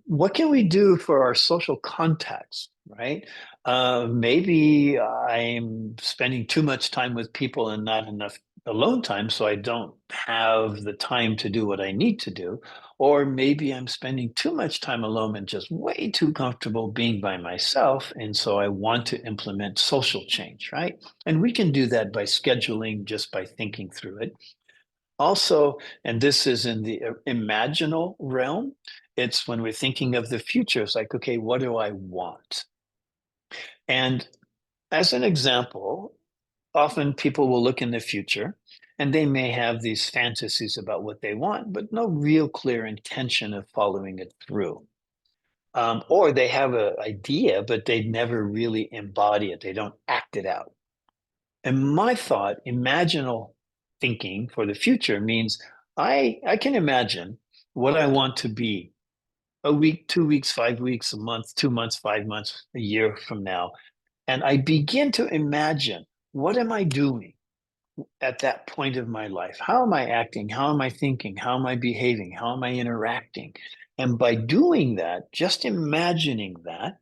What can we do for our social contacts, right? Maybe I'm spending too much time with people and not enough alone time, so I don't have the time to do what I need to do. Or maybe I'm spending too much time alone and just way too comfortable being by myself. And so I want to implement social change, right? And we can do that by scheduling, just by thinking through it. Also, and this is in the imaginal realm, it's when we're thinking of the future, it's like, okay, what do I want? And as an example, often people will look in the future and they may have these fantasies about what they want, but no real clear intention of following it through. Or they have an idea, but they never really embody it. They don't act it out. And my thought, imaginal thinking for the future means I can imagine what I want to be a week, 2 weeks, 5 weeks, a month, 2 months, 5 months, a year from now. And I begin to imagine what am I doing at that point of my life? How am I acting? How am I thinking? How am I behaving? How am I interacting? And by doing that, just imagining that,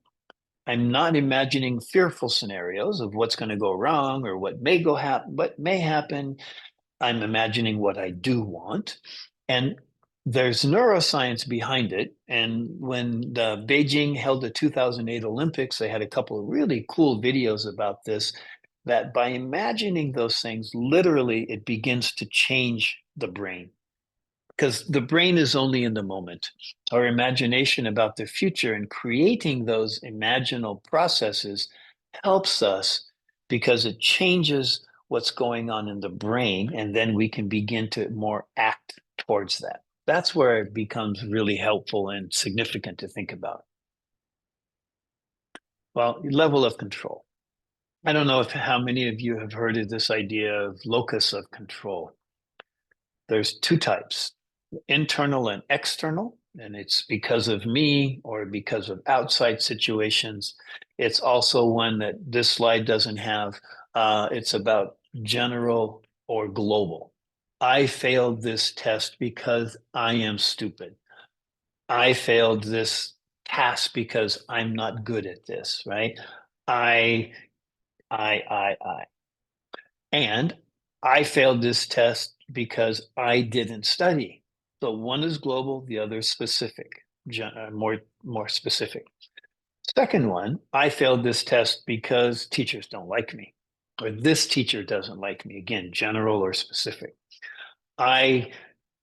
I'm not imagining fearful scenarios of what's going to go wrong or what may happen. I'm imagining what I do want. And there's neuroscience behind it. And when the Beijing held the 2008 Olympics, they had a couple of really cool videos about this, that by imagining those things, literally it begins to change the brain because the brain is only in the moment. Our imagination about the future and creating those imaginal processes helps us because it changes what's going on in the brain, and then we can begin to more act towards that. That's where it becomes really helpful and significant to think about. Well, level of control. I don't know how many of you have heard of this idea of locus of control. There's two types, internal and external, and it's because of me or because of outside situations. It's also one that this slide doesn't have. It's about general or global. I failed this test because I am stupid. I failed this task because I'm not good at this, right? I. And I failed this test because I didn't study. So one is global, the other is specific, more specific. Second one, I failed this test because teachers don't like me, or this teacher doesn't like me. Again, general or specific. I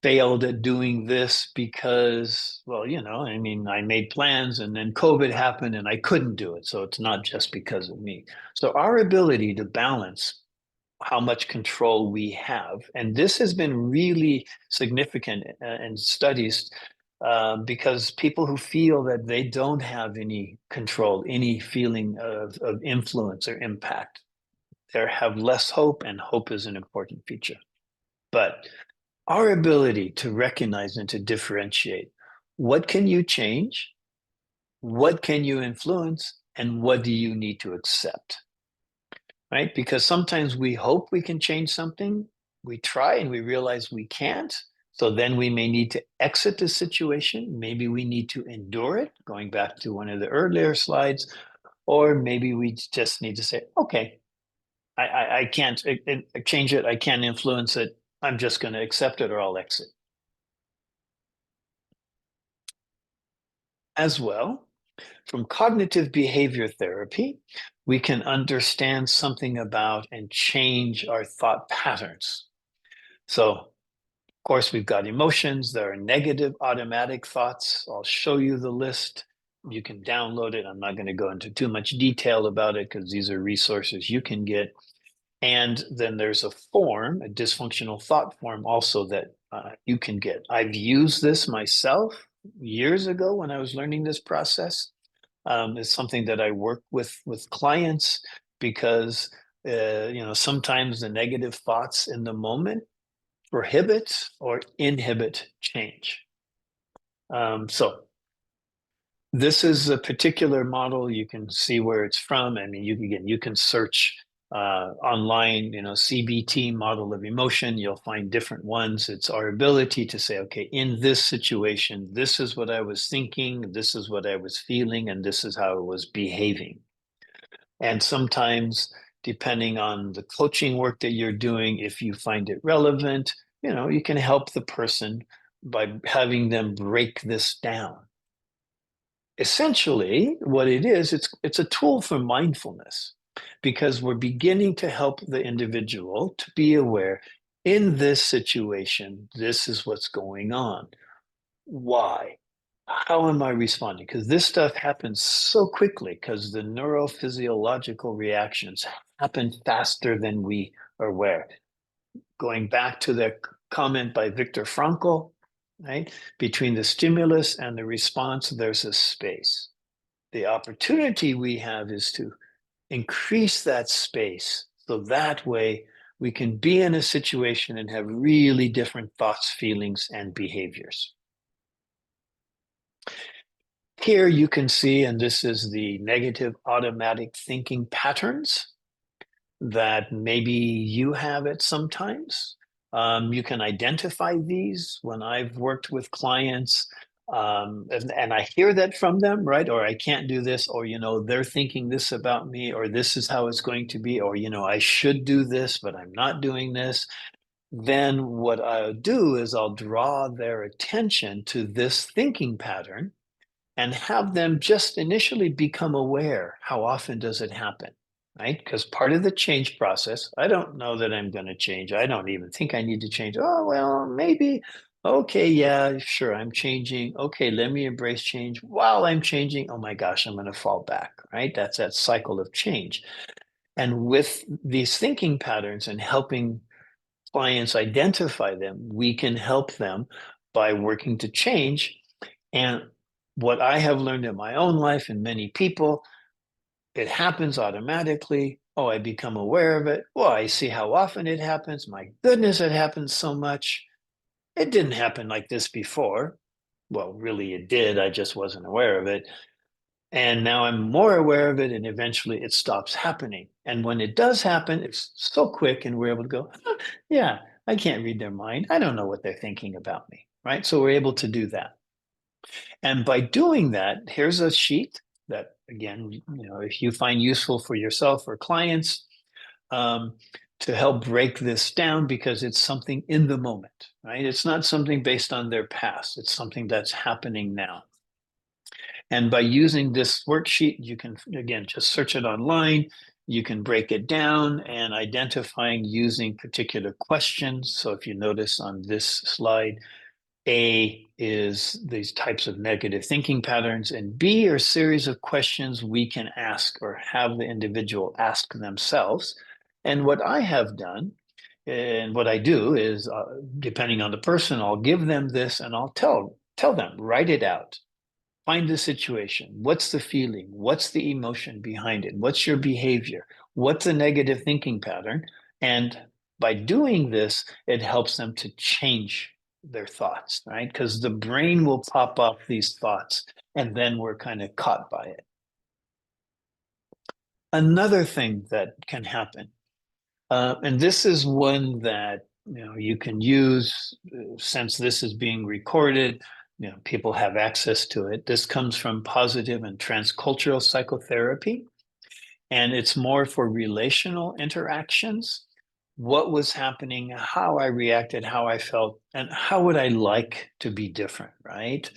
failed at doing this because, well, I mean, I made plans and then COVID happened and I couldn't do it. So it's not just because of me. So our ability to balance how much control we have, and this has been really significant in studies, because people who feel that they don't have any control, any feeling of influence or impact, they have less hope, and hope is an important feature. But our ability to recognize and to differentiate what can you change, what can you influence, and what do you need to accept, right? Because sometimes we hope we can change something, we try and we realize we can't. So then we may need to exit the situation. Maybe we need to endure it, going back to one of the earlier slides, or maybe we just need to say, okay, I can't change it. I can't influence it. I'm just going to accept it or I'll exit. As well, from cognitive behavior therapy, we can understand something about and change our thought patterns. So, of course, we've got emotions. There are negative automatic thoughts. I'll show you the list. You can download it. I'm not going to go into too much detail about it because these are resources you can get. And then there's a form, a dysfunctional thought form also that you can get. I've used this myself years ago when I was learning this process. It's something that I work with clients because sometimes the negative thoughts in the moment prohibit or inhibit change. So this is a particular model. You can see where it's from. I mean, you can search online, CBT, model of emotion. You'll find different ones. It's our ability to say, okay, in this situation, this is what I was thinking, this is what I was feeling, and this is how I was behaving. And sometimes, depending on the coaching work that you're doing, if you find it relevant, you can help the person by having them break this down. Essentially, what it is, it's a tool for mindfulness, because we're beginning to help the individual to be aware, in this situation, this is what's going on. Why? How am I responding? Because this stuff happens so quickly, because the neurophysiological reactions happen faster than we are aware. Going back to the comment by Viktor Frankl, right? Between the stimulus and the response, there's a space. The opportunity we have is to increase that space, so that way we can be in a situation and have really different thoughts, feelings, and behaviors. Here you can see, and this is the negative automatic thinking patterns that maybe you have at sometimes. You can identify these when I've worked with clients, and I hear that from them, right? Or I can't do this, or, they're thinking this about me, or this is how it's going to be, or, I should do this, but I'm not doing this. Then what I'll do is I'll draw their attention to this thinking pattern and have them just initially become aware. How often does it happen? Right? Because part of the change process, I don't know that I'm going to change. I don't even think I need to change. Oh, well, maybe. Okay, yeah, sure, I'm changing. Okay, let me embrace change. While I'm changing, oh my gosh, I'm going to fall back, right? That's that cycle of change. And with these thinking patterns and helping clients identify them, we can help them by working to change. And what I have learned in my own life and many people, it happens automatically. Oh, I become aware of it. Well, I see how often it happens. My goodness, it happens so much. It didn't happen like this before. Well, really, it did. I just wasn't aware of it. And now I'm more aware of it, and eventually it stops happening. And when it does happen, it's so quick, and we're able to go, yeah, I can't read their mind. I don't know what they're thinking about me, right? So we're able to do that. And by doing that, here's a sheet that, again, if you find useful for yourself or clients, to help break this down, because it's something in the moment, right? It's not something based on their past. It's something that's happening now. And by using this worksheet, you can, again, just search it online. You can break it down and identifying using particular questions. So if you notice on this slide, A is these types of negative thinking patterns, and B are a series of questions we can ask or have the individual ask themselves. And what I have done and what I do is, depending on the person, I'll give them this and I'll tell them, write it out. Find the situation. What's the feeling? What's the emotion behind it? What's your behavior? What's the negative thinking pattern? And by doing this, it helps them to change their thoughts, right? Because the brain will pop up these thoughts and then we're kind of caught by it. Another thing that can happen, and this is one that you can use since this is being recorded. People have access to it. This comes from positive and transcultural psychotherapy, and it's more for relational interactions. What was happening, how I reacted, how I felt, and how would I like to be different, right?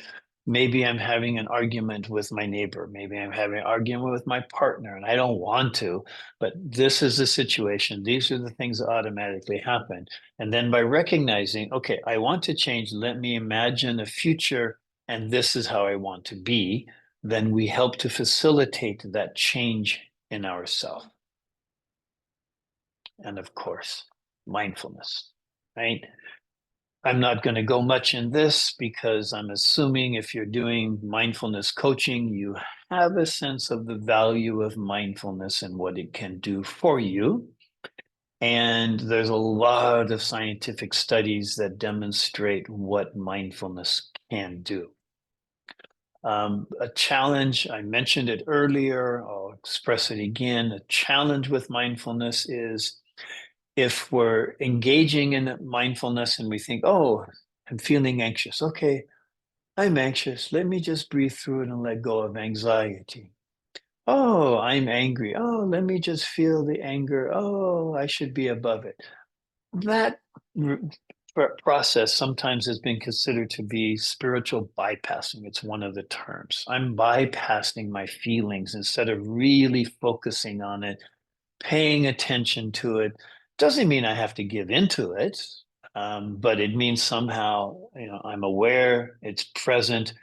Maybe I'm having an argument with my neighbor. Maybe I'm having an argument with my partner and I don't want to, but this is the situation. These are the things that automatically happen. And then by recognizing, okay, I want to change, let me imagine a future and this is how I want to be, then we help to facilitate that change in ourselves. And of course, mindfulness, right? I'm not going to go much in this because I'm assuming if you're doing mindfulness coaching, you have a sense of the value of mindfulness and what it can do for you. And there's a lot of scientific studies that demonstrate what mindfulness can do. A challenge, I mentioned it earlier, I'll express it again. A challenge with mindfulness is if we're engaging in mindfulness and we think, oh, I'm feeling anxious. Okay, I'm anxious. Let me just breathe through it and let go of anxiety. Oh, I'm angry. Oh, let me just feel the anger. Oh, I should be above it. That process sometimes has been considered to be spiritual bypassing. It's one of the terms. I'm bypassing my feelings instead of really focusing on it, paying attention to it. Doesn't mean I have to give into it, but it means somehow, I'm aware, it's present,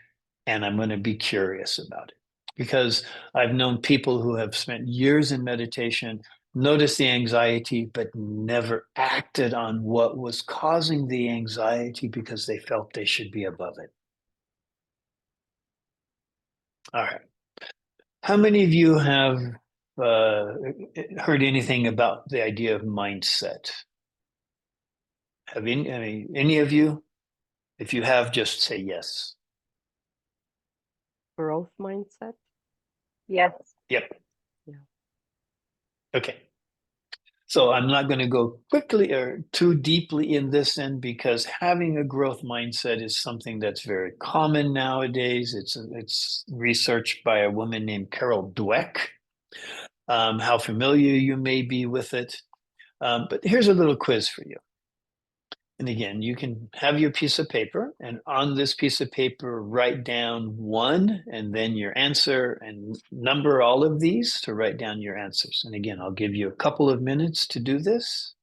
and I'm going to be curious about it. Because I've known people who have spent years in meditation, noticed the anxiety, but never acted on what was causing the anxiety because they felt they should be above it. All right. How many of you have heard anything about the idea of mindset? Have any of you? If you have, just say yes. Growth mindset. Yes. Yep. Yeah. Okay. So I'm not going to go quickly or too deeply in this end because having a growth mindset is something that's very common nowadays. It's researched by a woman named Carol Dweck. How familiar you may be with it. But here's a little quiz for you. And again, you can have your piece of paper and on this piece of paper, write down one and then your answer and number all of these to write down your answers. And again, I'll give you a couple of minutes to do this.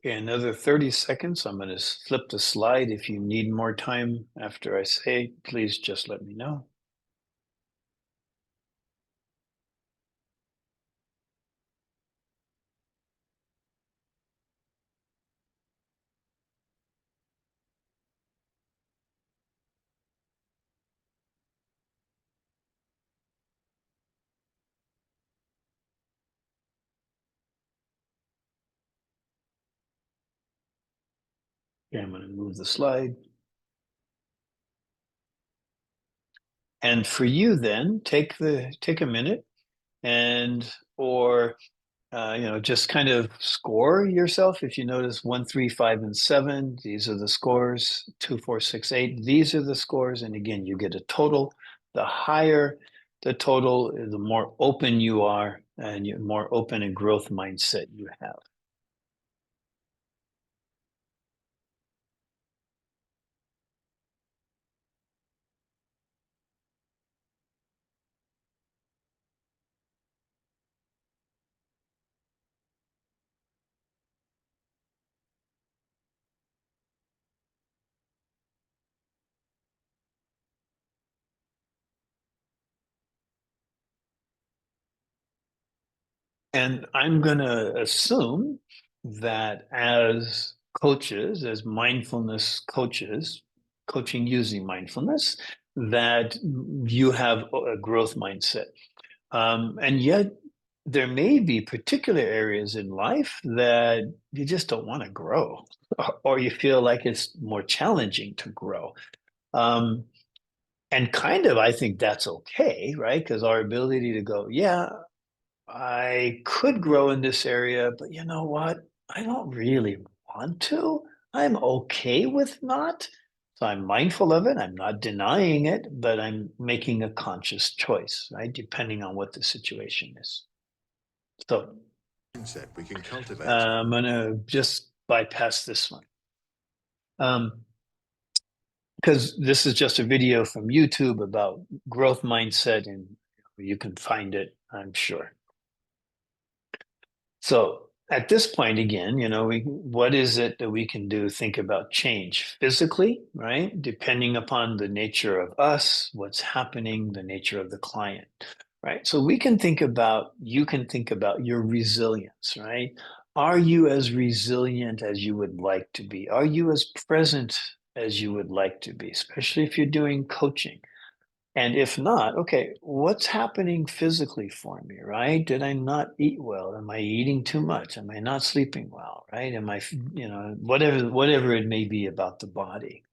Okay, another 30 seconds. I'm going to flip the slide. If you need more time after I say, please just let me know. Okay, I'm going to move the slide. And for you then, take a minute and or just kind of score yourself. If you notice 1, 3, 5, and 7, these are the scores. 2, 4, 6, 8, these are the scores. And again, you get a total. The higher the total, the more open you are, and you're more open and growth mindset you have. And I'm going to assume that as coaches, as mindfulness coaches, coaching using mindfulness, that you have a growth mindset. And yet, there may be particular areas in life that you just don't want to grow, or you feel like it's more challenging to grow. Um, and kind of, I think that's okay, right? Because our ability to go, yeah, I could grow in this area, but you know what? I don't really want to. I'm okay with not. So I'm mindful of it. I'm not denying it, but I'm making a conscious choice, right? Depending on what the situation is. So Mindset we can cultivate. I'm going to just bypass this one. Because this is just a video from YouTube about growth mindset, and you can find it, I'm sure. So at this point, again, what is it that we can do? Think about change physically, right? Depending upon the nature of us, what's happening, the nature of the client, right? So you can think about your resilience, right? Are you as resilient as you would like to be? Are you as present as you would like to be, especially if you're doing coaching? And if not, okay, what's happening physically for me, right? Did I not eat well? Am I eating too much? Am I not sleeping well, right? Am I, whatever it may be about the body.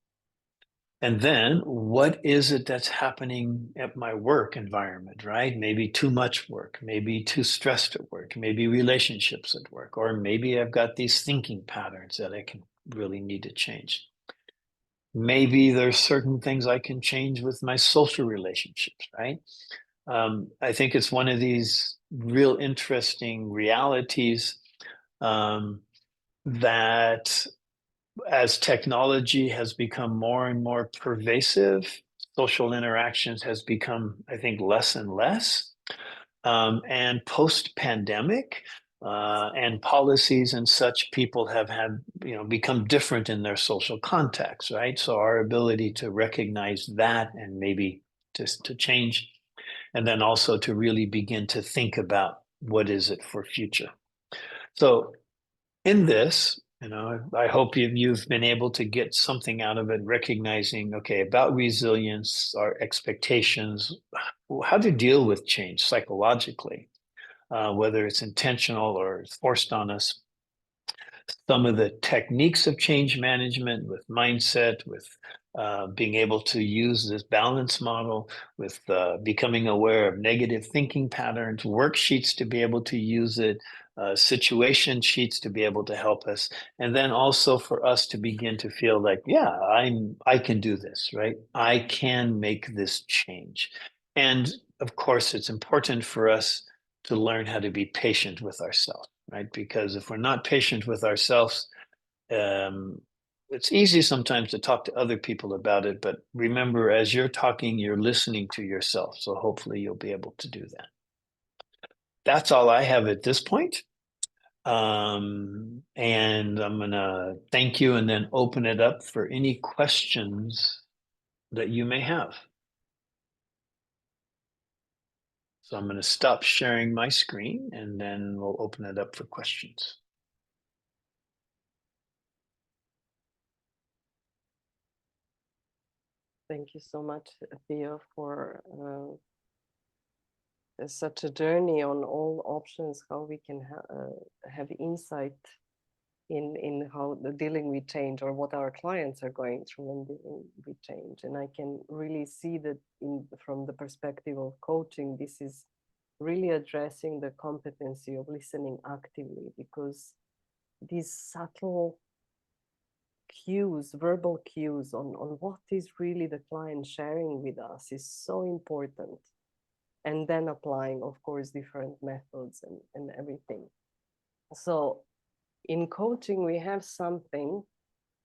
And then what is it that's happening at my work environment, right? Maybe too much work, maybe too stressed at work, maybe relationships at work, or maybe I've got these thinking patterns that I can really need to change. Maybe there's certain things I can change with my social relationships, right? I think it's one of these real interesting realities that as technology has become more and more pervasive, social interactions has become, I think, less and less. And post-pandemic, and policies and such, people have had, become different in their social contexts, right? So our ability to recognize that and maybe just to change, and then also to really begin to think about what is it for future. So in this, I hope you've been able to get something out of it, recognizing, okay, about resilience, our expectations, how to deal with change psychologically, whether it's intentional or forced on us. Some of the techniques of change management with mindset, with being able to use this balance model, with becoming aware of negative thinking patterns, worksheets to be able to use it, situation sheets to be able to help us, and then also for us to begin to feel like, yeah, I can do this, right? I can make this change. And of course, it's important for us to learn how to be patient with ourselves, right? Because if we're not patient with ourselves, it's easy sometimes to talk to other people about it, but remember, as you're talking, you're listening to yourself. So hopefully you'll be able to do that. That's all I have at this point. And I'm going to thank you and then open it up for any questions that you may have. So I'm going to stop sharing my screen and then we'll open it up for questions. Thank you so much, Theo, for such a journey on all options, how we can have insight in how the dealing with change, or what our clients are going through when dealing with change. And I can really see that from the perspective of coaching, this is really addressing the competency of listening actively, because these subtle cues, verbal cues on what is really the client sharing with us is so important. And then applying, of course, different methods and everything. So in coaching, we have something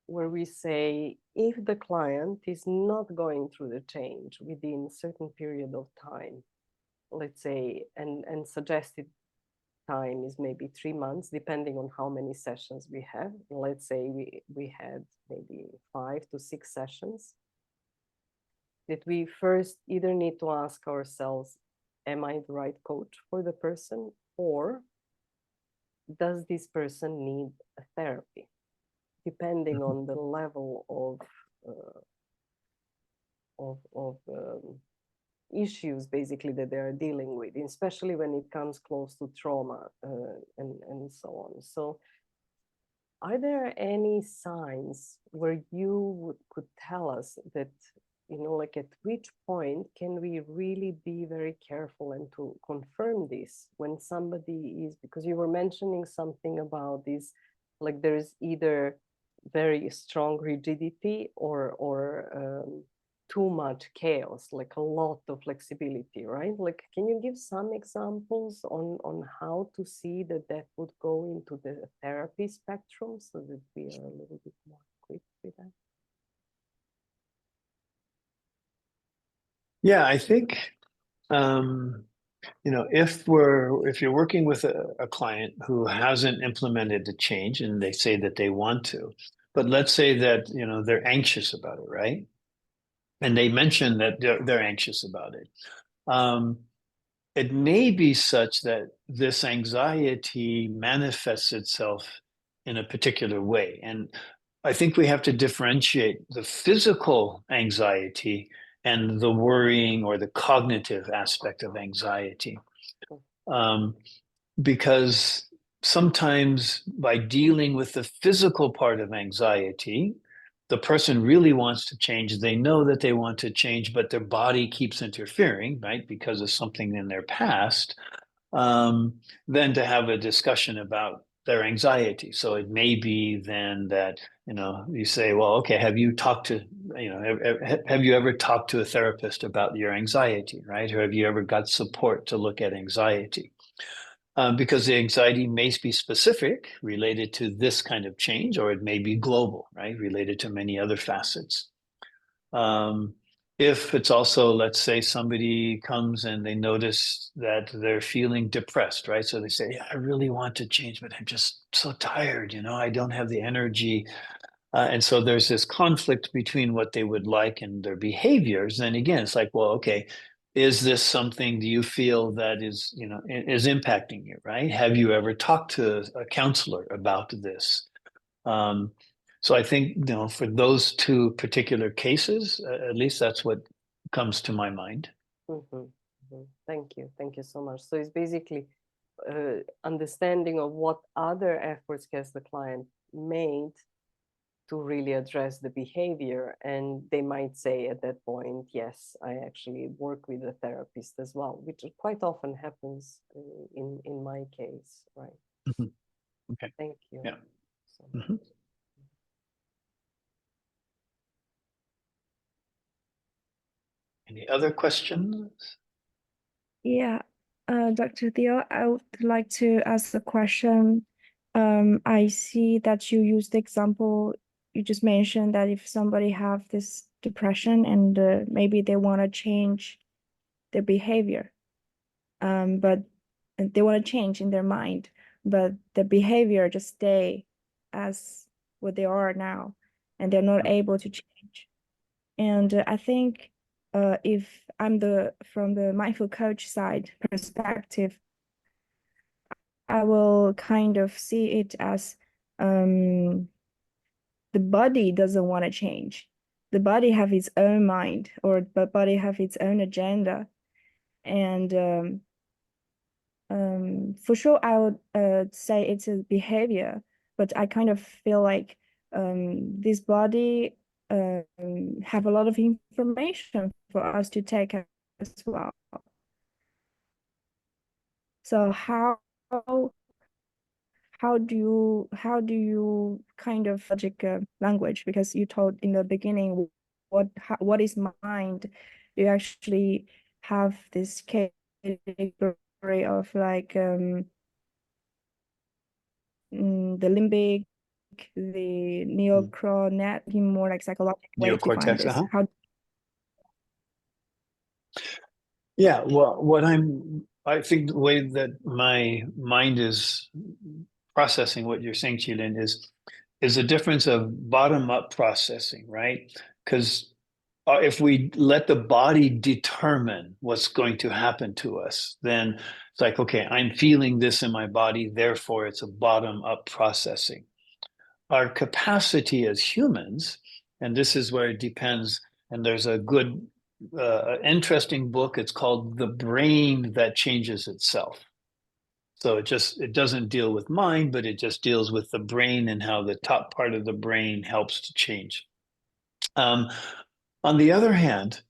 where we say, if the client is not going through the change within a certain period of time, let's say, and suggested time is maybe 3 months, depending on how many sessions we have. Let's say we had maybe 5 to 6 sessions, that we first either need to ask ourselves, am I the right coach for the person, or does this person need a therapy, depending on the level of issues basically that they are dealing with, especially when it comes close to trauma and so on. So are there any signs where you could tell us that, like at which point can we really be very careful and to confirm this when somebody is, because you were mentioning something about this, like there is either very strong rigidity or too much chaos, like a lot of flexibility, right? Like, can you give some examples on how to see that would go into the therapy spectrum so that we are a little bit more equipped with that? Yeah, I think if you're working with a client who hasn't implemented the change and they say that they want to, but let's say that they're anxious about it, right? And they mention that they're anxious about it. It may be such that this anxiety manifests itself in a particular way. And I think we have to differentiate the physical anxiety and the worrying or the cognitive aspect of anxiety. Because sometimes by dealing with the physical part of anxiety, the person really wants to change. They know that they want to change, but their body keeps interfering, right? Because of something in their past. Then to have a discussion about their anxiety. So it may be then that, you say, well, okay, have you talked to, have you ever talked to a therapist about your anxiety, right? Or have you ever got support to look at anxiety? Because the anxiety may be specific, related to this kind of change, or it may be global, right, related to many other facets. If it's also, let's say somebody comes and they notice that they're feeling depressed, right? So they say, yeah, I really want to change, but I'm just so tired, I don't have the energy. And so there's this conflict between what they would like and their behaviors. Then again, it's like, well, okay, is this something, do you feel that is impacting you, right? Have you ever talked to a counselor about this? So I think, for those two particular cases, at least that's what comes to my mind. Thank you so much. So it's basically understanding of what other efforts has the client made to really address the behavior, and they might say at that point, yes, I actually work with a therapist as well, which quite often happens in my case, right? Okay. Thank you. Yeah. So much. Any other questions? Yeah, Dr. Theo, I would like to ask a question. I see that you used the example you just mentioned that if somebody have this depression and maybe they want to change their behavior, but they want to change in their mind, but the behavior just stay as what they are now, and they're not able to change. And I think if I'm from the mindful coach side perspective, I will kind of see it as the body doesn't want to change. The body have its own mind, or the body have its own agenda. And for sure, I would say it's a behavior, but I kind of feel like this body have a lot of information for us to take as well. So how do you kind of logic language, because you told in the beginning what is mind, you actually have this category of like the limbic, the neocronet, more like psychological way to define Neocortex, this. How Yeah, well, I think the way that my mind is processing what you're saying, Qilin, is a difference of bottom-up processing, right? Because if we let the body determine what's going to happen to us, then it's like, okay, I'm feeling this in my body, therefore it's a bottom-up processing. Our capacity as humans, and this is where it depends, and there's a good, interesting book. It's called The Brain That Changes Itself. So it doesn't deal with mind, but it just deals with the brain and how the top part of the brain helps to change. On the other hand,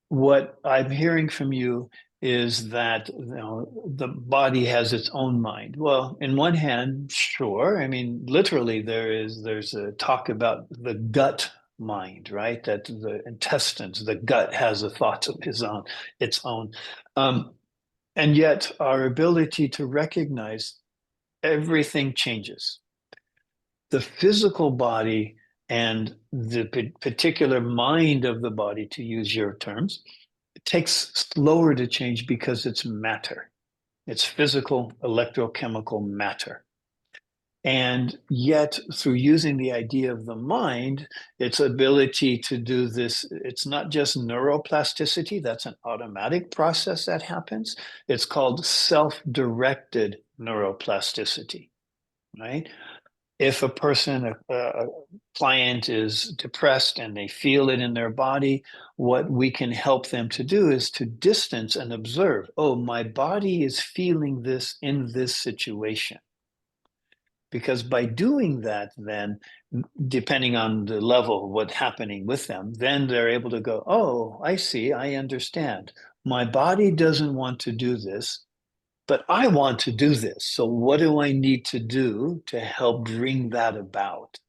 what I'm hearing from you is that the body has its own mind. Well, in one hand, sure. I mean, literally, there's a talk about the gut mind, right? That the intestines, the gut has a thought of its own. And yet, our ability to recognize everything changes. The physical body and the particular mind of the body, to use your terms, it takes slower to change because it's matter. It's physical, electrochemical matter. And yet, through using the idea of the mind, its ability to do this, it's not just neuroplasticity, that's an automatic process that happens. It's called self-directed neuroplasticity, right? If a person, a client is depressed and they feel it in their body, what we can help them to do is to distance and observe. Oh, my body is feeling this in this situation. Because by doing that, then, depending on the level of what's happening with them, then they're able to go, oh, I see, I understand. My body doesn't want to do this, but I want to do this. So what do I need to do to help bring that about?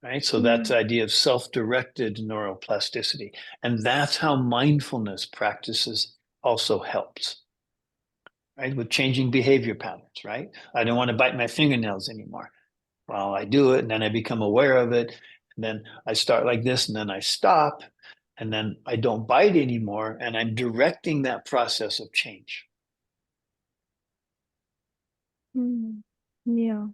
Right? So that's the idea of self-directed neuroplasticity. And that's how mindfulness practices also helps, right? With changing behavior patterns, right? I don't want to bite my fingernails anymore. Well, I do it and then I become aware of it. And then I start like this and then I stop and then I don't bite anymore. And I'm directing that process of change. Yeah,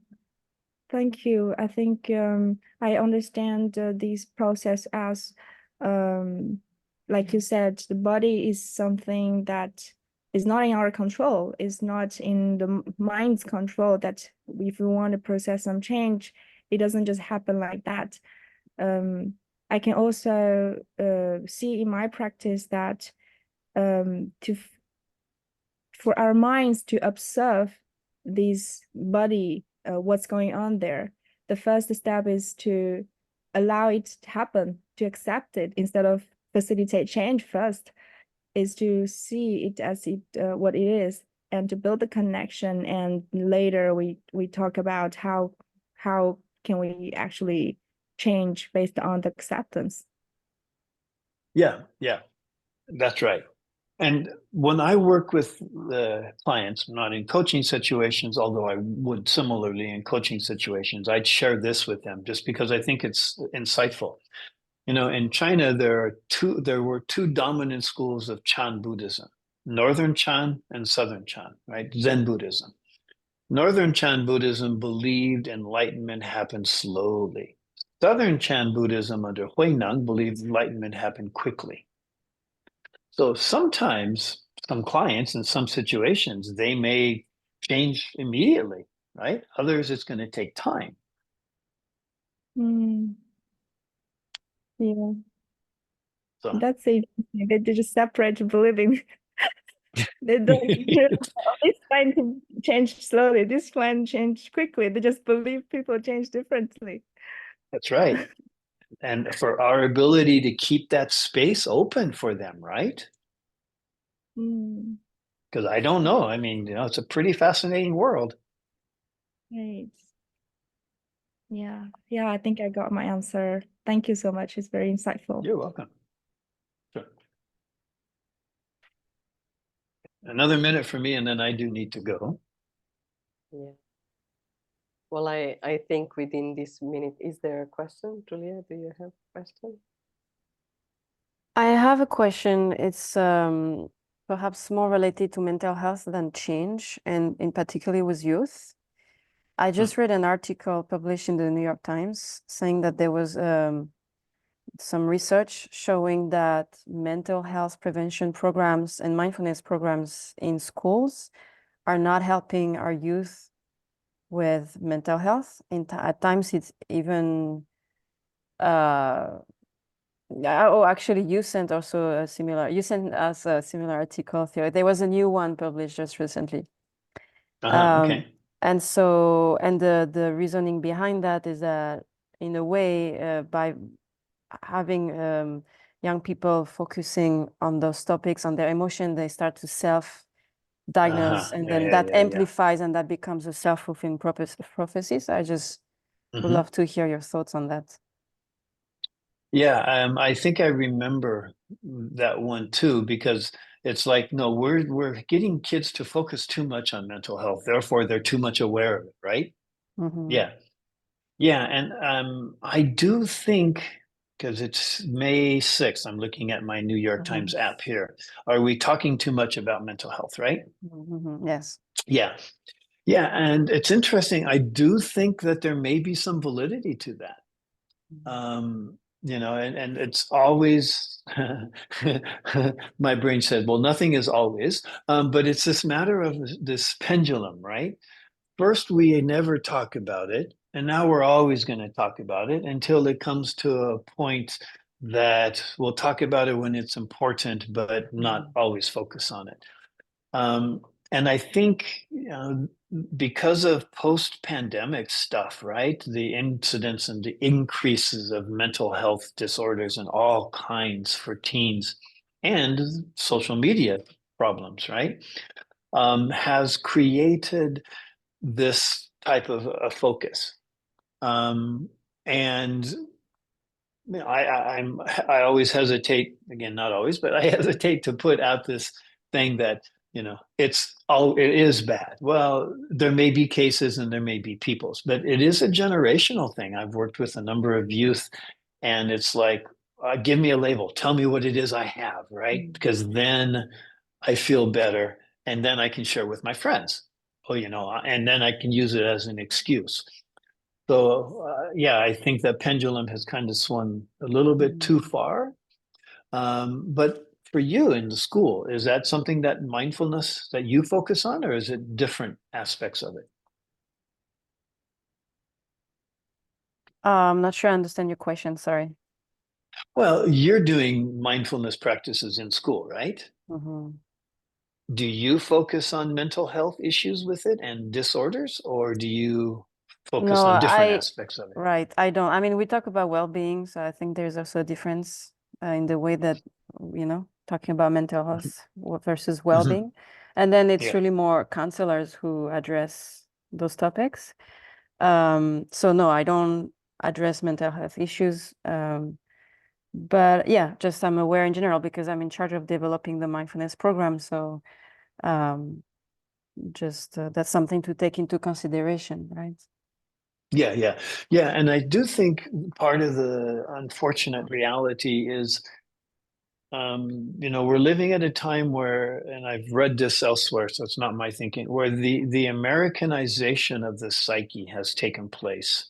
thank you. I think I understand this process as, like you said, the body is something that is not in our control, is not in the mind's control, that if we want to process some change, it doesn't just happen like that. I can also see in my practice that for our minds to observe this body, what's going on there, the first step is to allow it to happen, to accept it instead of facilitate change. First is to see it as what it is, and to build the connection. And later we talk about how can we actually change based on the acceptance. Yeah, that's right. And when I work with the clients, not in coaching situations, although I would similarly in coaching situations, I'd share this with them just because I think it's insightful. In China, there were two dominant schools of Chan Buddhism, Northern Chan and Southern Chan, right? Zen Buddhism. Northern Chan Buddhism believed enlightenment happened slowly. Southern Chan Buddhism under Huineng believed enlightenment happened quickly. So sometimes some clients in some situations, they may change immediately, right? Others, it's going to take time. Mm, yeah, So that's interesting. They just separate believing. They don't. This one to change slowly. This one change quickly. They just believe people change differently. that's right. And for our ability to keep that space open for them, right? Mm, Because I don't know. I mean, it's a pretty fascinating world. right. Yeah. Yeah, I think I got my answer. Thank you so much. It's very insightful. You're welcome. Sure. Another minute for me, and then I do need to go. Yeah. Well, I think within this minute, is there a question? Julia, do you have a question? I have a question. It's perhaps more related to mental health than change, and in particular with youth. I just read an article published in the New York Times saying that there was some research showing that mental health prevention programs and mindfulness programs in schools are not helping our youth with mental health. At times, it's even oh, actually, you sent us a similar article, Theo. There was a new one published just recently. Okay. And so, and the reasoning behind that is that in a way, by having young people focusing on those topics, on their emotion, they start to self-diagnose, and Yeah, then yeah, that yeah, yeah. amplifies and that becomes a self-fulfilling prophecy. So I just would Mhm. love to hear your thoughts on that. Yeah, I think I remember that one too, because it's like, no, we're getting kids to focus too much on mental health, therefore they're too much aware of it, right? Mhm. Yeah. Yeah, and I do think because it's May 6th, I'm looking at my New York Times app here. Are we talking too much about mental health, right? Yes. Yeah. Yeah, and it's interesting. I do think that there may be some validity to that. And it's always my brain said, well, nothing is always, but it's this matter of this pendulum, right? First, we never talk about it, and now we're always going to talk about it until it comes to a point that we'll talk about it when it's important, but not always focus on it. Um, and I think, because of post-pandemic stuff, right? The incidence and the increases of mental health disorders and all kinds for teens and social media problems, right? Has created this type of a focus. And I always hesitate, again, not always, but I hesitate to put out this thing that, it is bad. Well, there may be cases and there may be people's, but it is a generational thing. I've worked with a number of youth, and it's like, give me a label, tell me what it is I have, right? Because then I feel better, and then I can share with my friends. Oh, and then I can use it as an excuse. So, yeah, I think that pendulum has kind of swung a little bit too far. But for you in the school, is that something that mindfulness that you focus on, or is it different aspects of it? I'm not sure I understand your question. Sorry. Well, you're doing mindfulness practices in school, right? Mhm. Do you focus on mental health issues with it and disorders, or do you focus No, on different aspects of it? right. I don't. I mean, we talk about well-being, so I think there's also a difference in the way that, talking about mental health versus Mhm. well-being. And then it's Yeah. really more counselors who address those topics. So no, I don't address mental health issues. But yeah, just I'm aware in general because I'm in charge of developing the mindfulness program. So just that's something to take into consideration, right? Yeah, yeah, yeah. And I do think part of the unfortunate reality is we're living at a time where, and I've read this elsewhere, so it's not my thinking, where the Americanization of the psyche has taken place.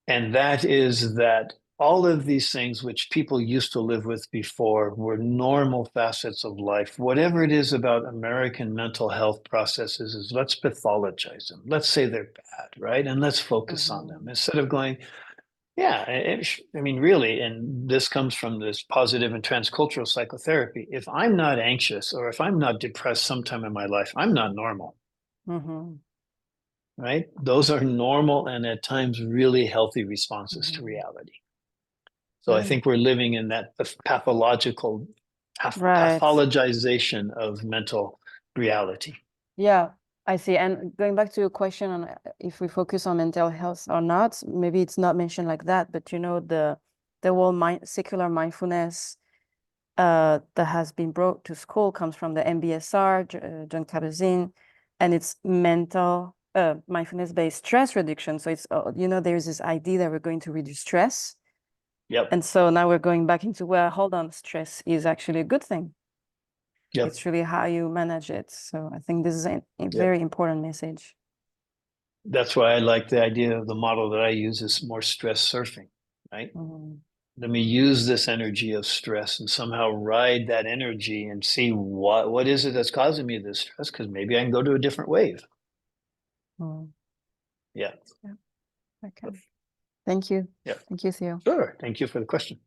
And that is that all of these things which people used to live with before were normal facets of life. Whatever it is about American mental health processes is let's pathologize them. Let's say they're bad, right? And let's focus on them instead of going, yeah, I mean, really, and this comes from this positive and transcultural psychotherapy. If I'm not anxious or if I'm not depressed sometime in my life, I'm not normal, right? Those are normal and at times really healthy responses to reality. So I think we're living in that pathological Right. pathologization of mental reality. Yeah, I see. And going back to your question on if we focus on mental health or not, maybe it's not mentioned like that, but the whole secular mindfulness that has been brought to school comes from the MBSR, John Kabat-Zinn, and it's mental mindfulness-based stress reduction. So it's there's this idea that we're going to reduce stress. Yep. And so now we're going back into where, hold on, stress is actually a good thing. Yep. It's really how you manage it. So I think this is a very important message. That's why I like the idea of the model that I use is more stress surfing, right? Let me use this energy of stress and somehow ride that energy and see what is it that's causing me this stress, because maybe I can go to a different wave. Yeah. Okay. Thank you. Yeah. Thank you, Theo. Sure. Thank you for the question.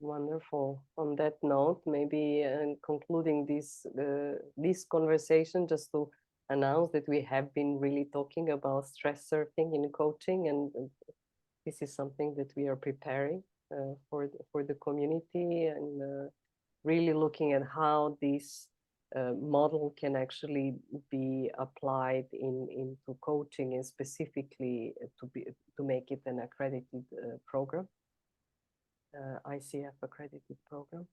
Wonderful. On that note, maybe concluding this conversation, just to announce that we have been really talking about stress surfing in coaching, and this is something that we are preparing for the community, and really looking at how this model can actually be applied into coaching, and specifically to make it an accredited program. ICF accredited program.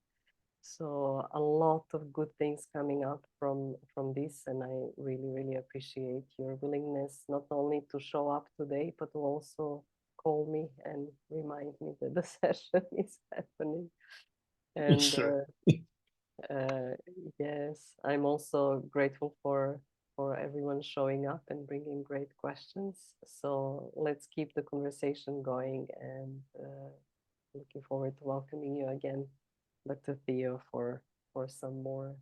So a lot of good things coming up from this, and I really appreciate your willingness not only to show up today, but to also call me and remind me that the session is happening. And Sure. yes, I'm also grateful for everyone showing up and bringing great questions. So let's keep the conversation going, and looking forward to welcoming you again, Dr. Theo, for some more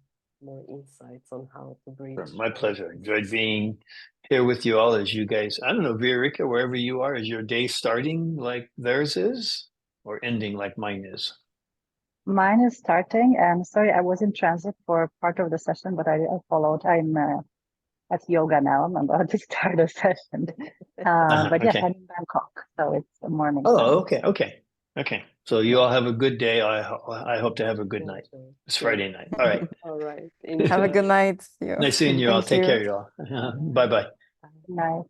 insights on how to bridge. My pleasure. Enjoyed being here with you all as you guys, I don't know, Viorica, wherever you are, is your day starting like theirs is or ending like mine is? Mine is starting, and sorry, I was in transit for part of the session, but I followed. I'm at yoga now. I'm about to start a session. But yeah, okay. I'm in Bangkok, so it's the morning. Oh, okay. So you all have a good day. I hope to have a good night. It's Friday night. All right. All right. Have a good night. Theo. Nice seeing you all. Thank Take you. care, you all. Bye-bye. Night.